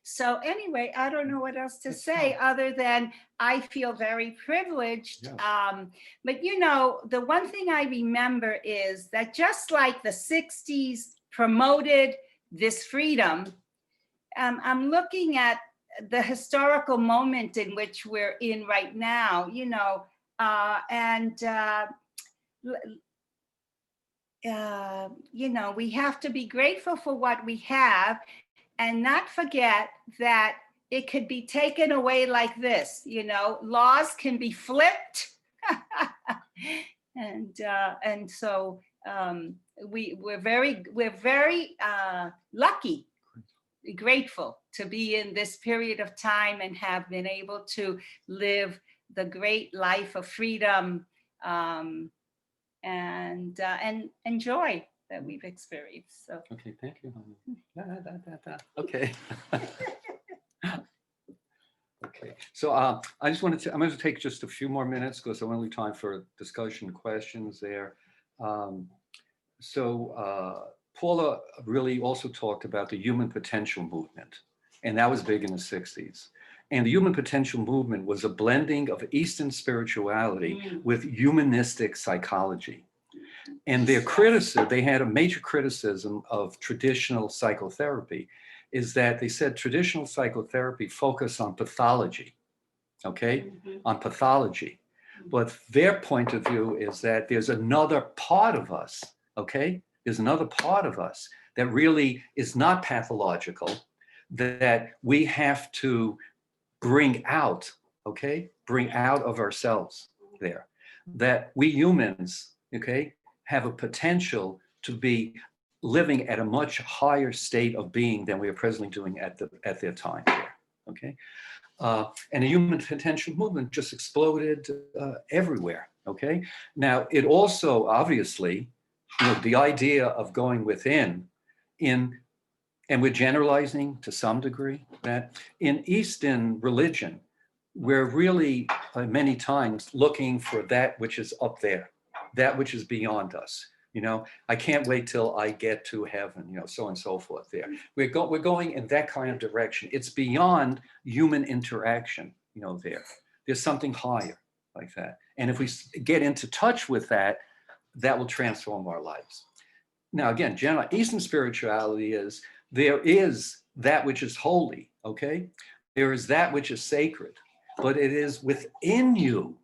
So anyway, I don't know what else to say other than I feel very privileged. But the one thing I remember is that just like the 60s promoted this freedom, I'm looking at the historical moment in which we're in right now, we have to be grateful for what we have and not forget that it could be taken away like this. Laws can be flipped. And so we're very lucky, grateful to be in this period of time and have been able to live the great life of freedom and joy that we've experienced. So okay, thank you, honey. Okay. Okay, so I'm going to take just a few more minutes because I want to leave time for discussion, questions there. Paula really also talked about the human potential movement, and that was big in the 60s. And the human potential movement was a blending of Eastern spirituality with humanistic psychology. And they had a major criticism of traditional psychotherapy, is that they said traditional psychotherapy focused on pathology, okay, on pathology. But their point of view is that there's another part of us, okay? There's another part of us that really is not pathological, that we have to bring out, okay? Bring out of ourselves there. That we humans, okay, have a potential to be living at a much higher state of being than we are presently doing at their time here, okay? And the human potential movement just exploded everywhere, okay? Now, it also, obviously, the idea of going within and we're generalizing to some degree, that in Eastern religion, we're really many times looking for that which is up there, that which is beyond us. I can't wait till I get to heaven, so on and so forth there. We're going in that kind of direction. It's beyond human interaction, there. There's something higher like that. And if we get into touch with that, that will transform our lives. Now, again, general Eastern spirituality is, there is that which is holy, okay? There is that which is sacred, but it is within you,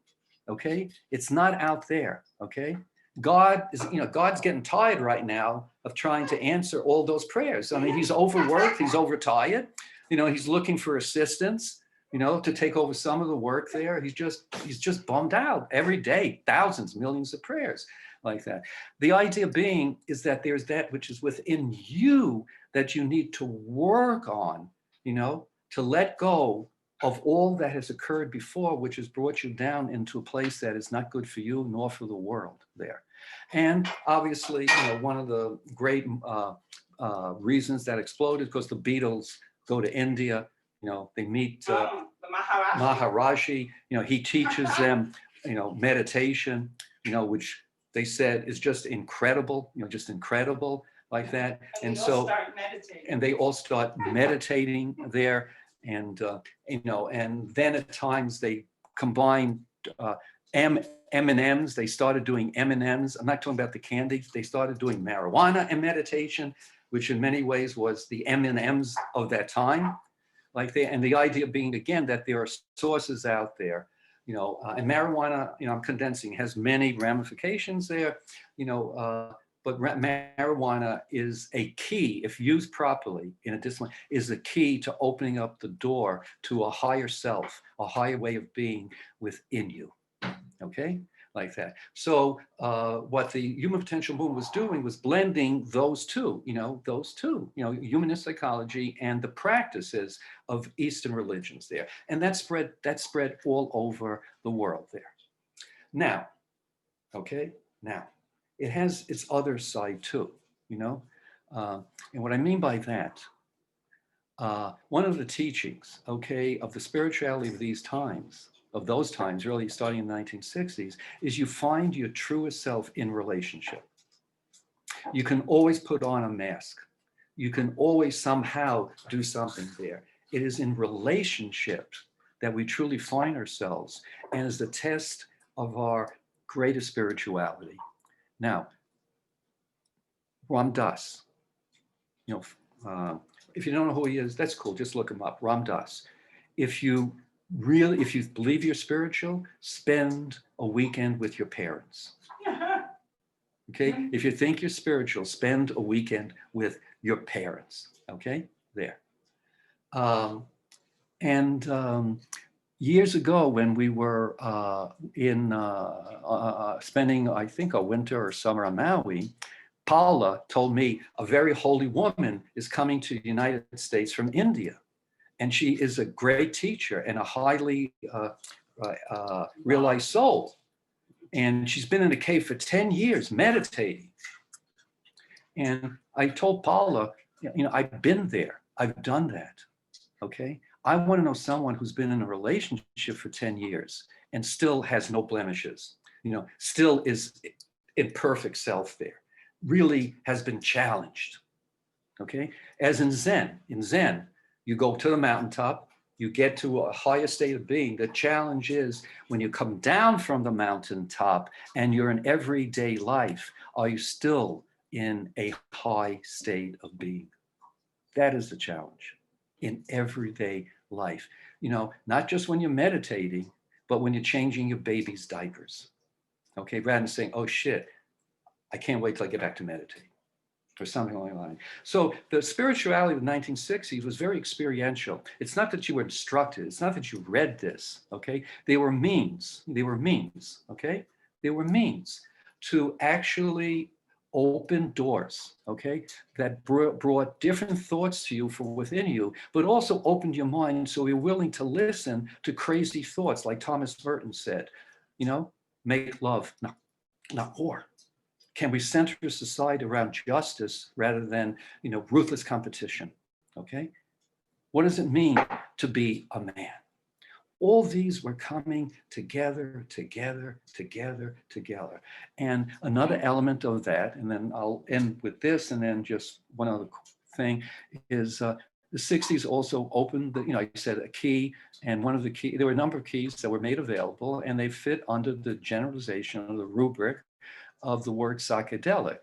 okay? It's not out there, okay? God's getting tired right now of trying to answer all those prayers. I mean, he's overworked, he's overtired, he's looking for assistance, to take over some of the work there. He's just bummed out every day, thousands, millions of prayers like that. The idea being is that there's that which is within you that you need to work on, to let go of all that has occurred before, which has brought you down into a place that is not good for you nor for the world there. And obviously, one of the great reasons that exploded, because the Beatles go to India, they meet the Maharaji, he teaches them, meditation, which they said is just incredible, just incredible like that. And so, and they all start meditating there. And, and then at times they combine M&Ms. They started doing M&Ms. I'm not talking about the candy. They started doing marijuana and meditation, which in many ways was the M&Ms of that time. Like and the idea being, again, that there are sources out there And marijuana, I'm condensing, has many ramifications there, but marijuana is a key, if used properly in a discipline, is a key to opening up the door to a higher self, a higher way of being within you. Okay, like that. So what the human potential movement was doing was blending those two, humanist psychology and the practices of Eastern religions there. And that spread all over the world there. Now, okay, now, it has its other side too, and what I mean by that, one of the teachings, okay, of the spirituality of those times, really starting in the 1960s, is you find your truest self in relationship. You can always put on a mask. You can always somehow do something there. It is in relationships that we truly find ourselves and is the test of our greatest spirituality. Now, Ram Dass, if you don't know who he is, that's cool. Just look him up, Ram Dass. If you believe you're spiritual, spend a weekend with your parents. Okay? If you think you're spiritual, spend a weekend with your parents. Okay? There. Years ago, when we were spending, I think, a winter or summer on Maui, Paula told me a very holy woman is coming to the United States from India. And she is a great teacher and a highly realized soul. And she's been in a cave for 10 years meditating. And I told Paula, I've been there. I've done that. Okay. I want to know someone who's been in a relationship for 10 years and still has no blemishes, still is in perfect self there, really has been challenged. Okay. As in Zen, you go to the mountaintop, you get to a higher state of being. The challenge is when you come down from the mountaintop and you're in everyday life, are you still in a high state of being? That is the challenge in everyday life. Not just when you're meditating, but when you're changing your baby's diapers. Okay, rather than saying, oh shit, I can't wait till I get back to meditating, or something along the line. So the spirituality of the 1960s was very experiential. It's not that you were instructed. It's not that you read this, okay? They were means, okay? They were means to actually open doors, okay? That brought different thoughts to you from within you, but also opened your mind so you're willing to listen to crazy thoughts, like Thomas Merton said, make love, not war. Can we center society around justice rather than, ruthless competition? Okay. What does it mean to be a man? All these were coming together. And another element of that, and then I'll end with this, and then just one other thing is the 60s also opened, I said a key, and one of the key, there were a number of keys that were made available, and they fit under the generalization of the rubric of the word psychedelic.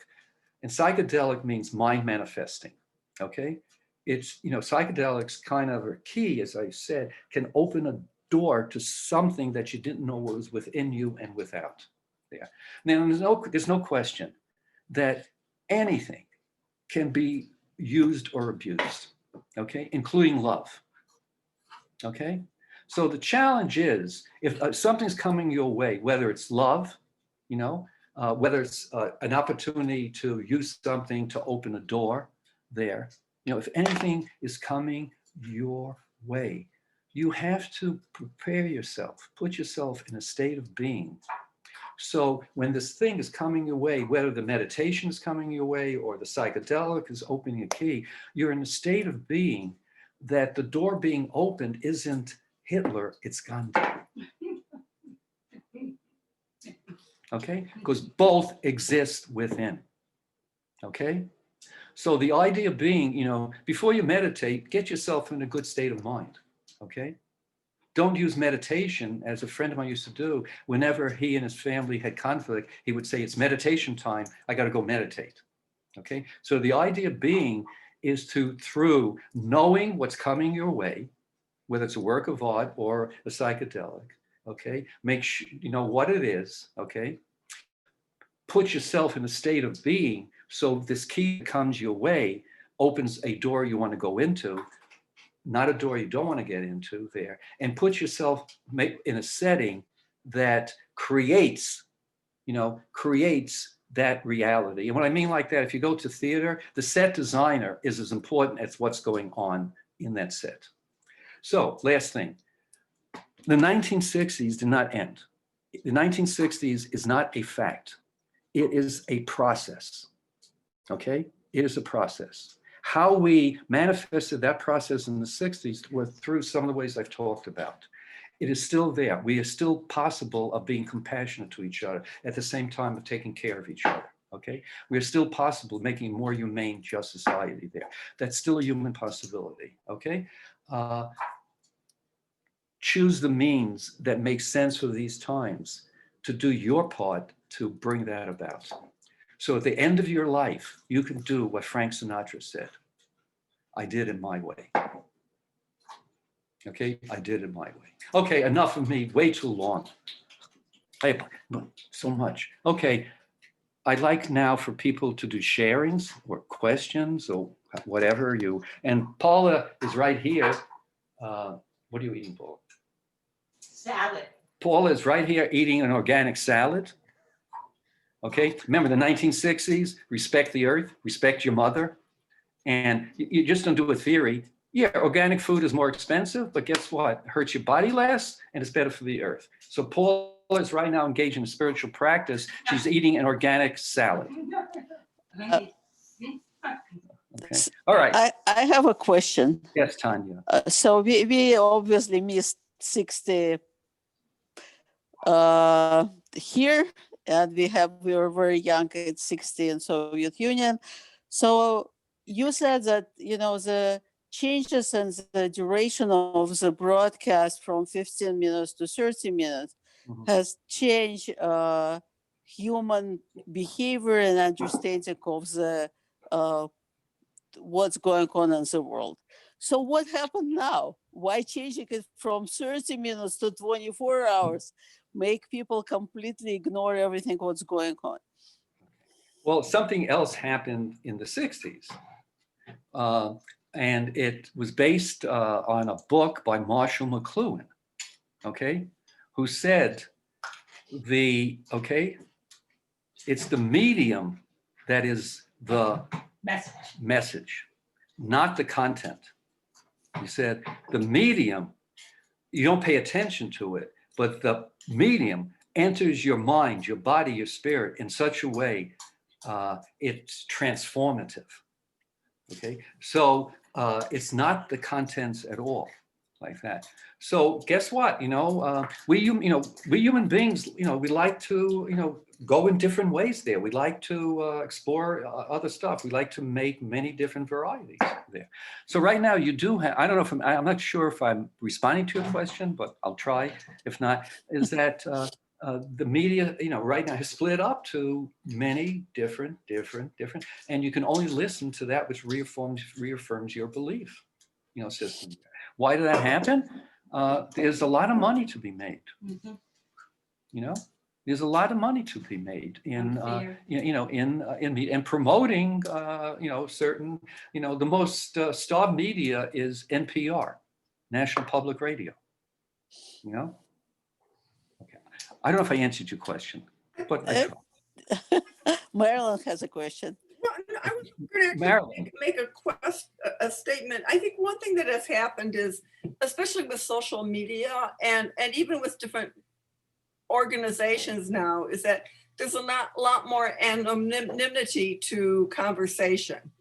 And psychedelic means mind manifesting, okay? It's, psychedelics kind of a key, as I said, can open a door to something that you didn't know was within you and without. Yeah. Now, there's no question that anything can be used or abused, okay? Including love, okay? So the challenge is, if something's coming your way, whether it's love, whether it's an opportunity to use something to open a door there, if anything is coming your way, you have to prepare yourself, put yourself in a state of being. So when this thing is coming your way, whether the meditation is coming your way or the psychedelic is opening a key, you're in a state of being that the door being opened isn't Hitler, it's Gandhi. Okay, because both exist within. Okay, so the idea being, before you meditate, get yourself in a good state of mind. Okay, don't use meditation, as a friend of mine used to do. Whenever he and his family had conflict, he would say, it's meditation time, I got to go meditate. Okay, so the idea being is through knowing what's coming your way, whether it's a work of art or a psychedelic, Okay, make sure you know what it is. Okay, put yourself in a state of being so this key comes your way, opens a door you want to go into, not a door you don't want to get into there, and put yourself in a setting that creates, creates that reality. And what I mean like that, if you go to theater, the set designer is as important as what's going on in that set. So last thing, the 1960s did not end. The 1960s is not a fact. It is a process, okay? It is a process. How we manifested that process in the 60s were through some of the ways I've talked about. It is still there. We are still possible of being compassionate to each other at the same time of taking care of each other, okay? We are still possible of making a more humane, just society there. That's still a human possibility, okay? Choose the means that make sense for these times to do your part to bring that about. So at the end of your life, you can do what Frank Sinatra said. I did it my way. Okay, I did it my way. Okay, enough of me, way too long. So much. Okay, I'd like now for people to do sharings or questions or whatever you, and Paula is right here. What are you eating, Paula? Salad. Paula is right here eating an organic salad. Okay, remember the 1960s, respect the earth, respect your mother. And you just don't do a theory. Yeah, organic food is more expensive, but guess what? It hurts your body less and it's better for the earth. So Paula is right now engaged in a spiritual practice. She's eating an organic salad. Okay. All right. I have a question. Yes, Tanya. So we obviously missed 60 here, and we were very young at 60 in Soviet Union. So you said that, the changes in the duration of the broadcast from 15 minutes to 30 minutes has changed human behavior and understanding of the what's going on in the world. So what happened now? Why changing it from 30 minutes to 24 hours? Make people completely ignore everything what's going on. Well, something else happened in the 60s. And it was based on a book by Marshall McLuhan, okay, who said it's the medium that is the message, not the content. He said the medium, you don't pay attention to it, but the medium enters your mind, your body, your spirit in such a way it's transformative. Okay, so it's not the contents at all like that. So guess what? We human beings, we like to, go in different ways there. We like to explore other stuff. We like to make many different varieties there. So right now you do have, I don't know if I'm not sure if I'm responding to your question, but I'll try. If not, is that the media, right now has split up to many different, and you can only listen to that which reaffirms your belief, system. Why did that happen? There's a lot of money to be made. There's a lot of money to be made in in promoting certain, the most starved media is NPR, National Public Radio. Okay. I don't know if I answered your question, but I tried. Marilyn has a question. Well, I was going to make a statement. I think one thing that has happened is, especially with social media and even with different organizations now, is that there's a lot more anonymity to conversation.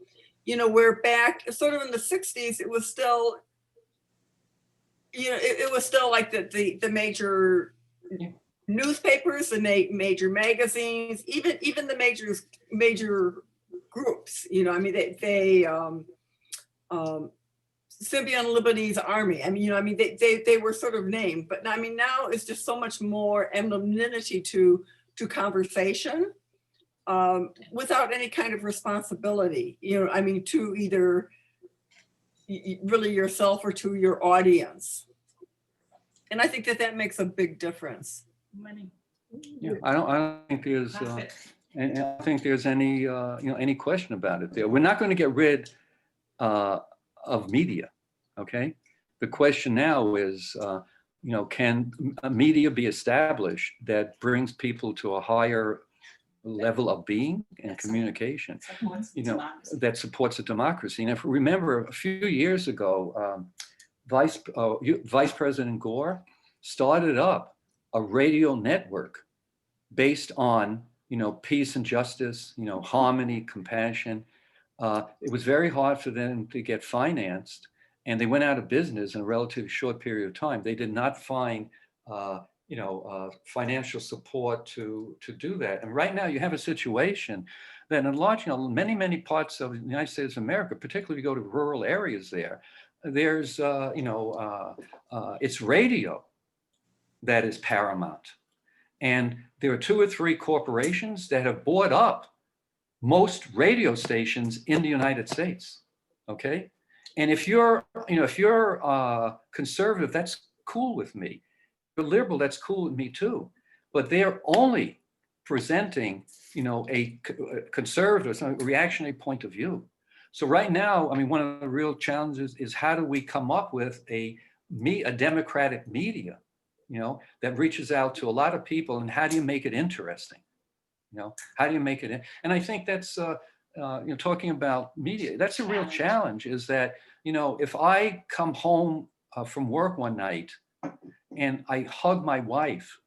We're back sort of in the 60s, it was still, it was still like the major newspapers, the major magazines, even the major groups, they Symbionese Liberties Army. They were sort of named, but now it's just so much more anonymity to conversation without any kind of responsibility, to either really yourself or to your audience. And I think that that makes a big difference. Money. Yeah, I don't think there's, Profit. and I don't think there's any, any question about it there. We're not going to get rid of media, okay? The question now is, can a media be established that brings people to a higher level of being and That's- communication, Supports democracy. that supports a democracy? And if you remember a few years ago, Vice President Gore started up a radio network based on, peace and justice, harmony, compassion. It was very hard for them to get financed, and they went out of business in a relatively short period of time. They did not find, financial support to do that. And right now, you have a situation that in large, many parts of the United States of America, particularly if you go to rural areas there's, it's radio that is paramount. And there are 2 or 3 corporations that have bought up most radio stations in the United States. Okay. And if you're conservative, that's cool with me. If you're liberal, that's cool with me too. But they're only presenting, a conservative, a reactionary point of view. So right now, one of the real challenges is how do we come up with a democratic media, that reaches out to a lot of people, and how do you make it interesting? How do you make it? And I think that's, talking about media, that's a real challenge, is that, if I come home from work one night and I hug my wife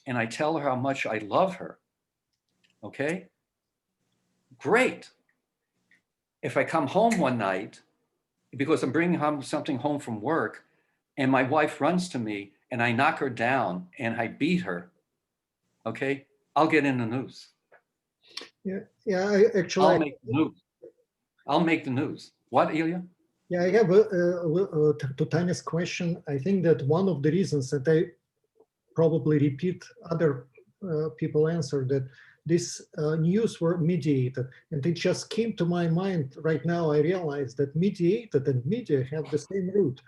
and I tell her how much I love her, okay, great. If I come home one night because I'm bringing something home from work and my wife runs to me and I knock her down and I beat her, okay, I'll get in the news. Yeah. Actually, I'll make the news. I'll make the news. What, Ilya? yeah, I have to Tanya's question. I think that one of the reasons that I probably repeat other people answer that this news were mediated, and it just came to my mind right now. I realized that mediated and media have the same root.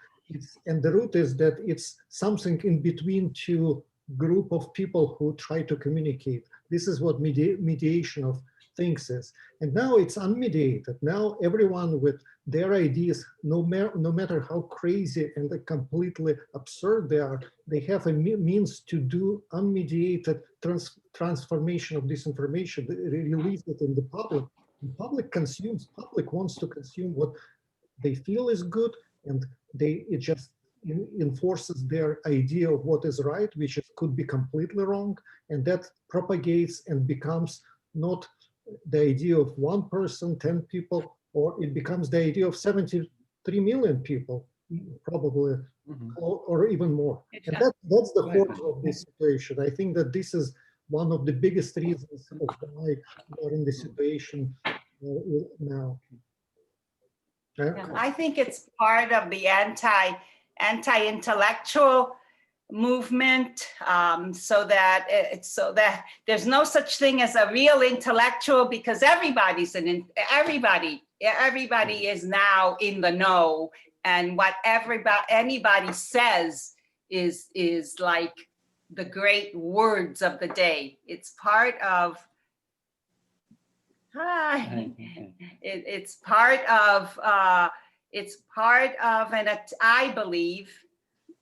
And the root is that it's something in between 2 group of people who try to communicate. This is what mediation of things is. And now it's unmediated. Now everyone with their ideas, no matter how crazy and completely absurd they are, they have a means to do unmediated transformation of this information, release it in the public. The public wants to consume what they feel is good, and it just enforces their idea of what is right, which could be completely wrong, and that propagates and becomes not the idea of 1 person, 10 people, or it becomes the idea of 73 million people, probably, or even more. And that's the core of this situation. I think that this is one of the biggest reasons of why we are in the situation now. I think it's part of the anti-intellectual movement, so that there's no such thing as a real intellectual, because everybody is now in the know, and what anybody says is like the great words of the day. It's part of it's part of I believe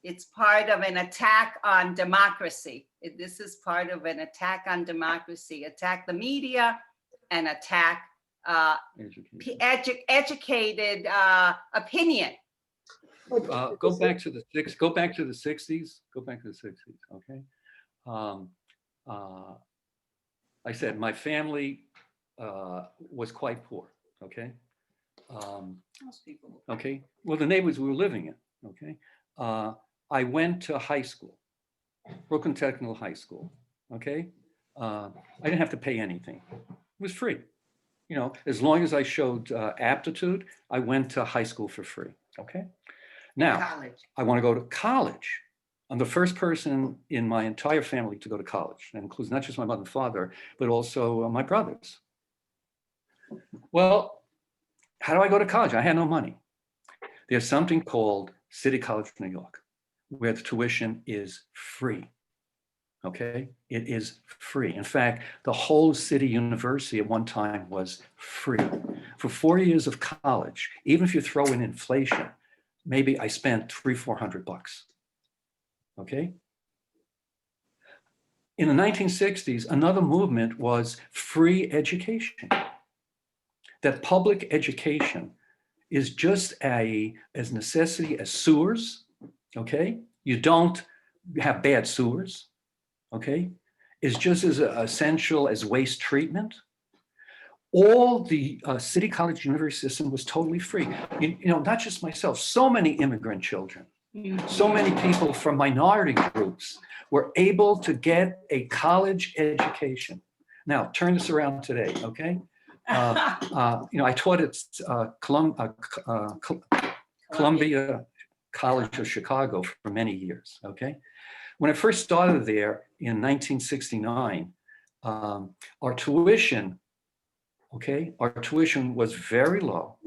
it's part of an attack on democracy. This is part of an attack on democracy, attack the media, and attack educated opinion. Go back to the 60s. Okay. I said my family was quite poor. Okay. Most people. Okay. Well, the neighborhoods we were living in. Okay. I went to high school, Brooklyn Technical High School. Okay. I didn't have to pay anything. It was free. As long as I showed aptitude, I went to high school for free. Okay. Now, College. I want to go to college. I'm the first person in my entire family to go to college. That includes not just my mother and father, but also my brothers. Well, how do I go to college? I had no money. There's something called City College of New York, where the tuition is free. Okay, it is free. In fact, the whole city university at one time was free. For 4 years of college, even if you throw in inflation, maybe I spent $300-400. Okay. In the 1960s, another movement was free education. That public education is just as necessity as sewers. Okay, you don't have bad sewers. Okay, is just as essential as waste treatment. All the city college university system was totally free. Not just myself, so many immigrant children, so many people from minority groups were able to get a college education. Now, turn this around today, okay? I taught at Columbia College of Chicago for many years, okay? When I first started there in 1969, our tuition was very low,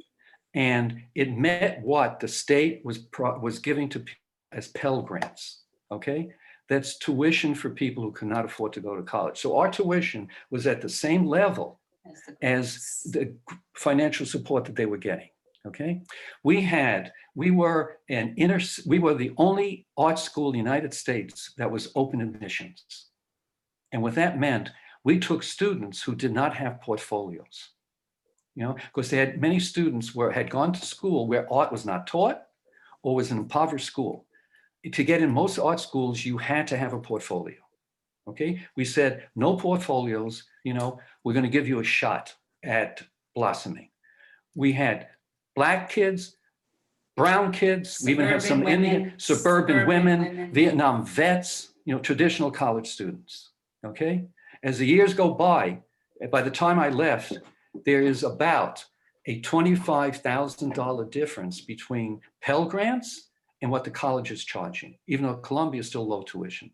and it met what the state was giving to people as Pell Grants, okay? That's tuition for people who could not afford to go to college. So our tuition was at the same level as the financial support that they were getting, okay? We were the only art school in the United States that was open admissions. And what that meant, we took students who did not have portfolios, because they had many students had gone to school where art was not taught or was an impoverished school. To get in most art schools, you had to have a portfolio, okay? We said, no portfolios, we're going to give you a shot at blossoming. We had Black kids, brown kids, we even had some Indian, suburban women, Vietnam vets, traditional college students, okay? As the years go by the time I left, there is about a $25,000 difference between Pell Grants and what the college is charging, even though Columbia is still low tuition,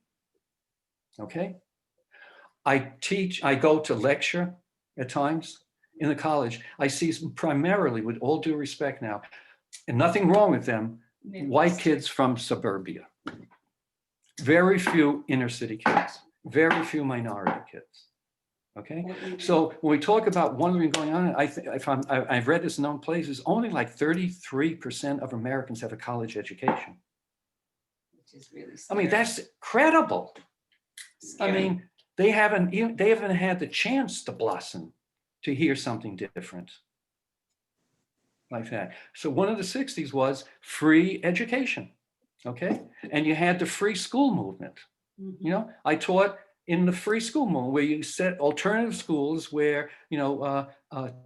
okay? I go to lecture at times in the college. I see primarily, with all due respect now, and nothing wrong with them, white kids from suburbia. Very few inner city kids, very few minority kids. Okay, so when we talk about wondering going on, I've read this in known places, only like 33% of Americans have a college education. Which is really scary. I mean, that's credible. Scary. I mean, they haven't had the chance to blossom, to hear something different like that. So one of the 60s was free education, okay? And you had the free school movement. I taught in the free school movement where you set alternative schools where,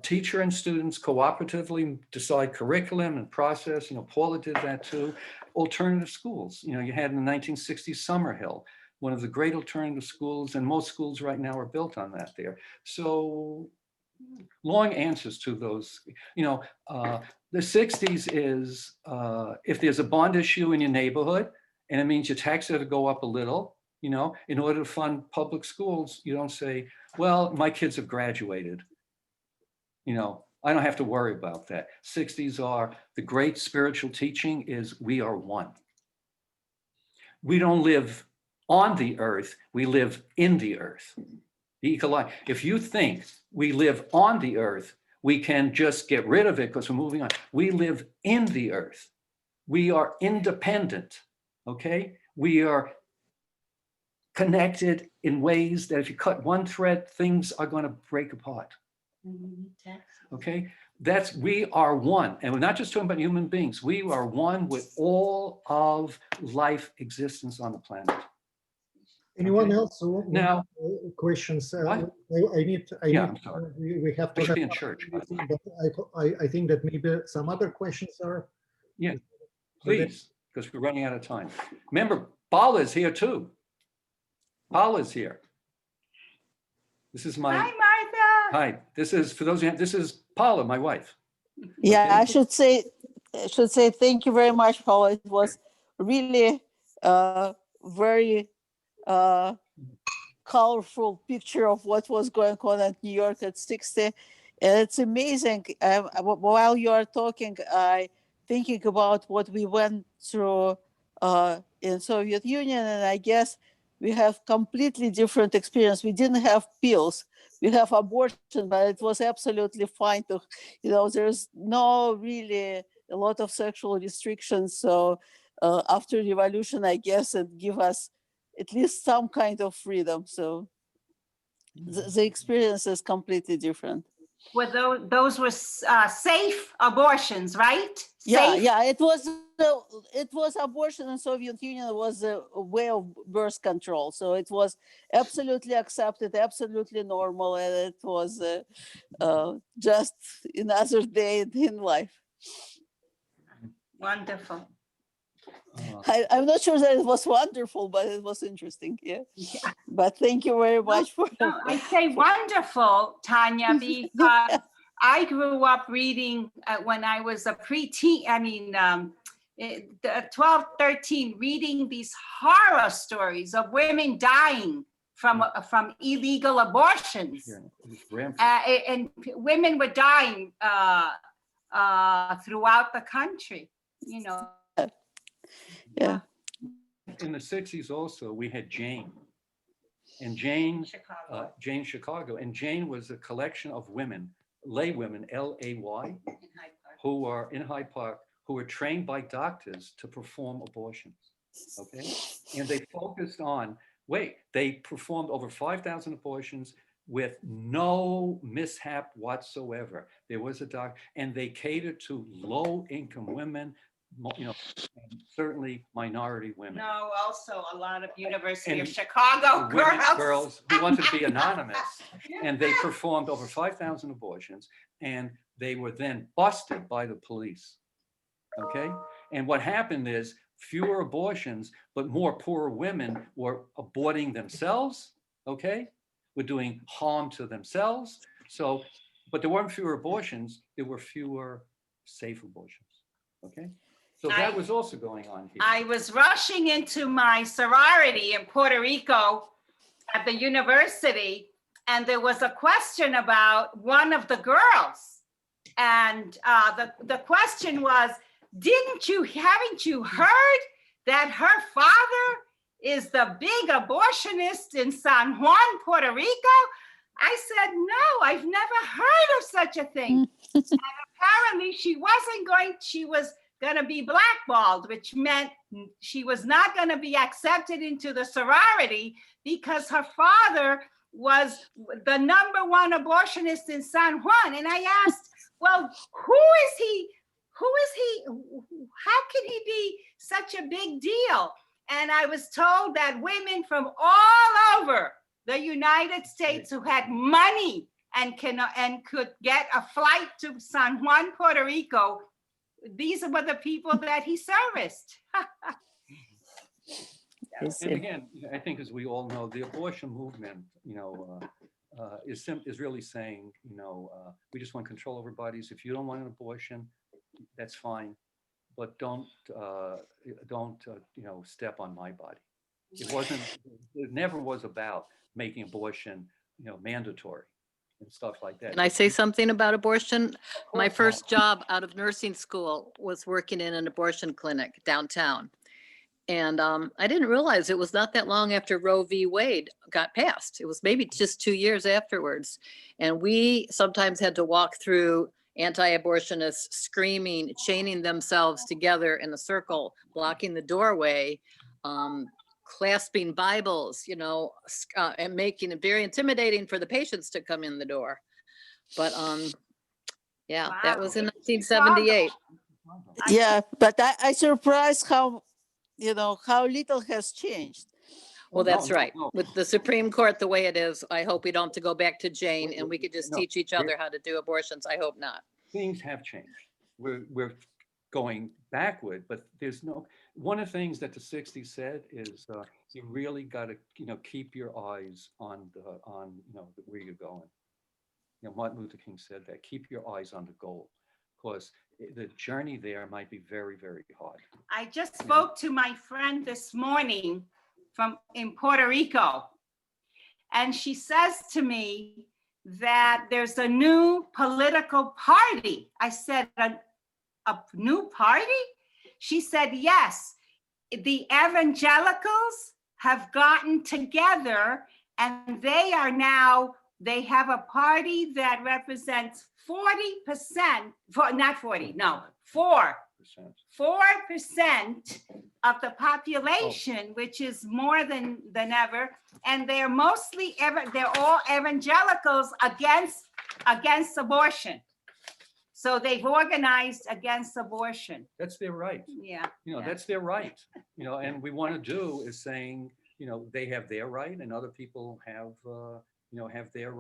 teacher and students cooperatively decide curriculum and process. Paula did that too. Alternative schools, you had in the 1960s Summerhill, one of the great alternative schools, and most schools right now are built on that there. So long answers to those. The 60s is if there's a bond issue in your neighborhood and it means your taxes have to go up a little, in order to fund public schools, you don't say, well, my kids have graduated. I don't have to worry about that. 60s are the great spiritual teaching is we are one. We don't live on the earth, we live in the earth. If you think we live on the earth, we can just get rid of it because we're moving on. We live in the earth. We are independent, okay? We are connected in ways that if you cut one thread, things are going to break apart, okay? We are one, and we're not just talking about human beings. We are one with all of life existence on the planet. Anyone Okay. else? Now, questions? what? I'm sorry. We have to. I should be in church. But I think that maybe some other questions are. Yeah, please, because we're running out of time. Remember, Paula is here too. Paula's here. This is my. Hi, Martha. Hi. This is for those who have. This is Paula, my wife. Yeah, Okay. I should say thank you very much, Paul. It was really very colorful picture of what was going on at New York at 60. And it's amazing. While you are talking, I thinking about what we went through in Soviet Union, and I guess we have completely different experience. We didn't have pills, we have abortion, but it was absolutely fine to, there's no really a lot of sexual restrictions. So after revolution, I guess it give us at least some kind of freedom. So the experience is completely different. Well, those were safe abortions, right? Safe? Yeah, it was abortion in Soviet Union was a way of birth control, so it was absolutely accepted, absolutely normal, and it was just another day in life. Wonderful. I'm not sure that it was wonderful, but it was interesting. Yeah. But thank you very much for. No, I say wonderful, Tanya, because I grew up reading when I was a preteen, 12, 13, reading these horror stories of women dying from illegal abortions. And women were dying throughout the country, Yeah. In the 60s also, we had Jane. And Jane, Chicago. Jane Chicago. And Jane was a collection of women, lay women, L-A-Y, who are in Hyde Park, who were trained by doctors to perform abortions. Okay. And they focused on, they performed over 5,000 abortions with no mishap whatsoever. There was a doctor, and they catered to low-income women, and certainly minority women. No, also a lot of University of Chicago girls who wanted to be anonymous, and they performed over 5,000 abortions, and they were then busted by the police. Okay, and what happened is fewer abortions, but more poor women were aborting themselves. Okay, were doing harm to themselves. So, but there weren't fewer abortions; there were fewer safe abortions. Okay. So that was also going on here. I was rushing into my sorority in Puerto Rico at the university, and there was a question about one of the girls. And the question was, haven't you heard that her father is the big abortionist in San Juan, Puerto Rico? I said, no, I've never heard of such a thing. And apparently she was going to be blackballed, which meant she was not going to be accepted into the sorority because her father was the #1 abortionist in San Juan. And I asked, well, who is he? How can he be such a big deal? And I was told that women from all over the United States who had money and could get a flight to San Juan, Puerto Rico, these were the people that he serviced. And again, I think, as we all know, the abortion movement, is really saying, we just want control over bodies. If you don't want an abortion, that's fine, but don't step on my body. It never was about making abortion, mandatory and stuff like that. Can I say something about abortion? My first job out of nursing school was working in an abortion clinic downtown. And I didn't realize it was not that long after Roe v. Wade got passed. It was maybe just 2 years afterwards. And we sometimes had to walk through anti-abortionists screaming, chaining themselves together in a circle, blocking the doorway, clasping Bibles, and making it very intimidating for the patients to come in the door. But yeah, wow. That was in 1978. Yeah, but I surprised how little has changed. Well, that's right. With the Supreme Court the way it is, I hope we don't have to go back to Jane and we could just teach each other how to do abortions. I hope not. Things have changed. We're going backward, but one of the things that the 60s said is you really got to keep your eyes on where you're going. Martin Luther King said that, keep your eyes on the goal, because the journey there might be very, very hard. I just spoke to my friend this morning in Puerto Rico, and she says to me that there's a new political party. I said, a new party? She said, yes. the evangelicals have gotten together and they have a party that represents 40%, not 40, no, 4% of the population, which is more than ever. And they're they're all evangelicals against abortion. So they've organized against abortion. That's their right. Yeah. You know, Yeah. that's their right. You know, and we want to do is saying, you know, they have their right and other people have, you know, have their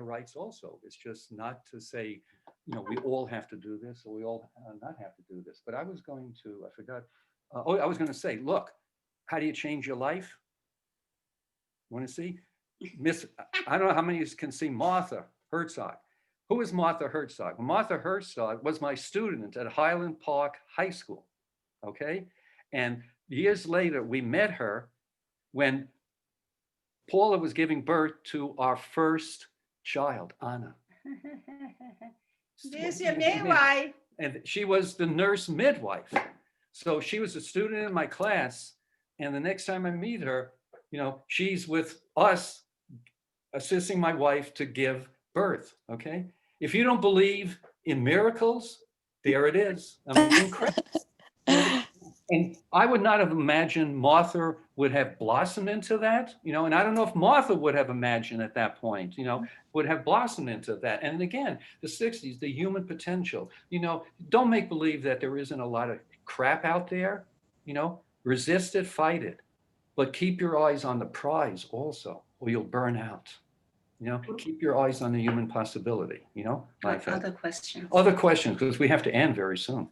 rights also. It's just not to say, you know, we all have to do this or we all not have to do this. But I was going to, I forgot. I was going to say, look, how do you change your life? Want to see? I don't know how many of you can see Martha Herzog. Who is Martha Herzog? Martha Herzog was my student at Highland Park High School, okay? And years later, we met her when Paula was giving birth to our first child, Anna. There's your midwife. And she was the nurse midwife. So she was a student in my class. And the next time I meet her, you know, she's with us assisting my wife to give birth, okay? If you don't believe in miracles, there it is. I mean, incredible. And I would not have imagined Martha would have blossomed into that, you know, and I don't know if Martha would have imagined at that point, you know, would have blossomed into that. And again, the 60s, the human potential, you know, don't make believe that there isn't a lot of crap out there, you know, resist it, fight it, but keep your eyes on the prize also, or you'll burn out. You know, keep your eyes on the human possibility, you know. Like Other questions? Other questions, because we have to end very soon.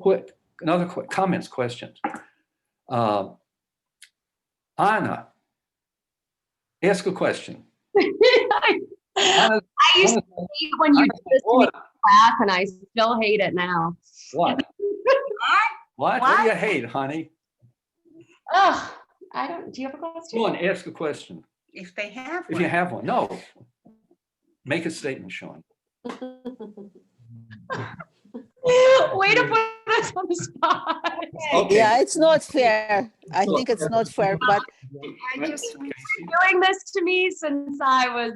Quick, another comments, questions. Anna, ask a question. Anna, I used to hate when you did this to me in class, and I still hate it now. what? What? What do you hate, honey? Ugh, I don't. Do you have a question? Go on, ask a question. If they have If one. you have one, no. Make a statement, Sean. Way to put us on the spot. Okay. Yeah, it's not fair. I think it's not fair, but I just Doing this to me since I was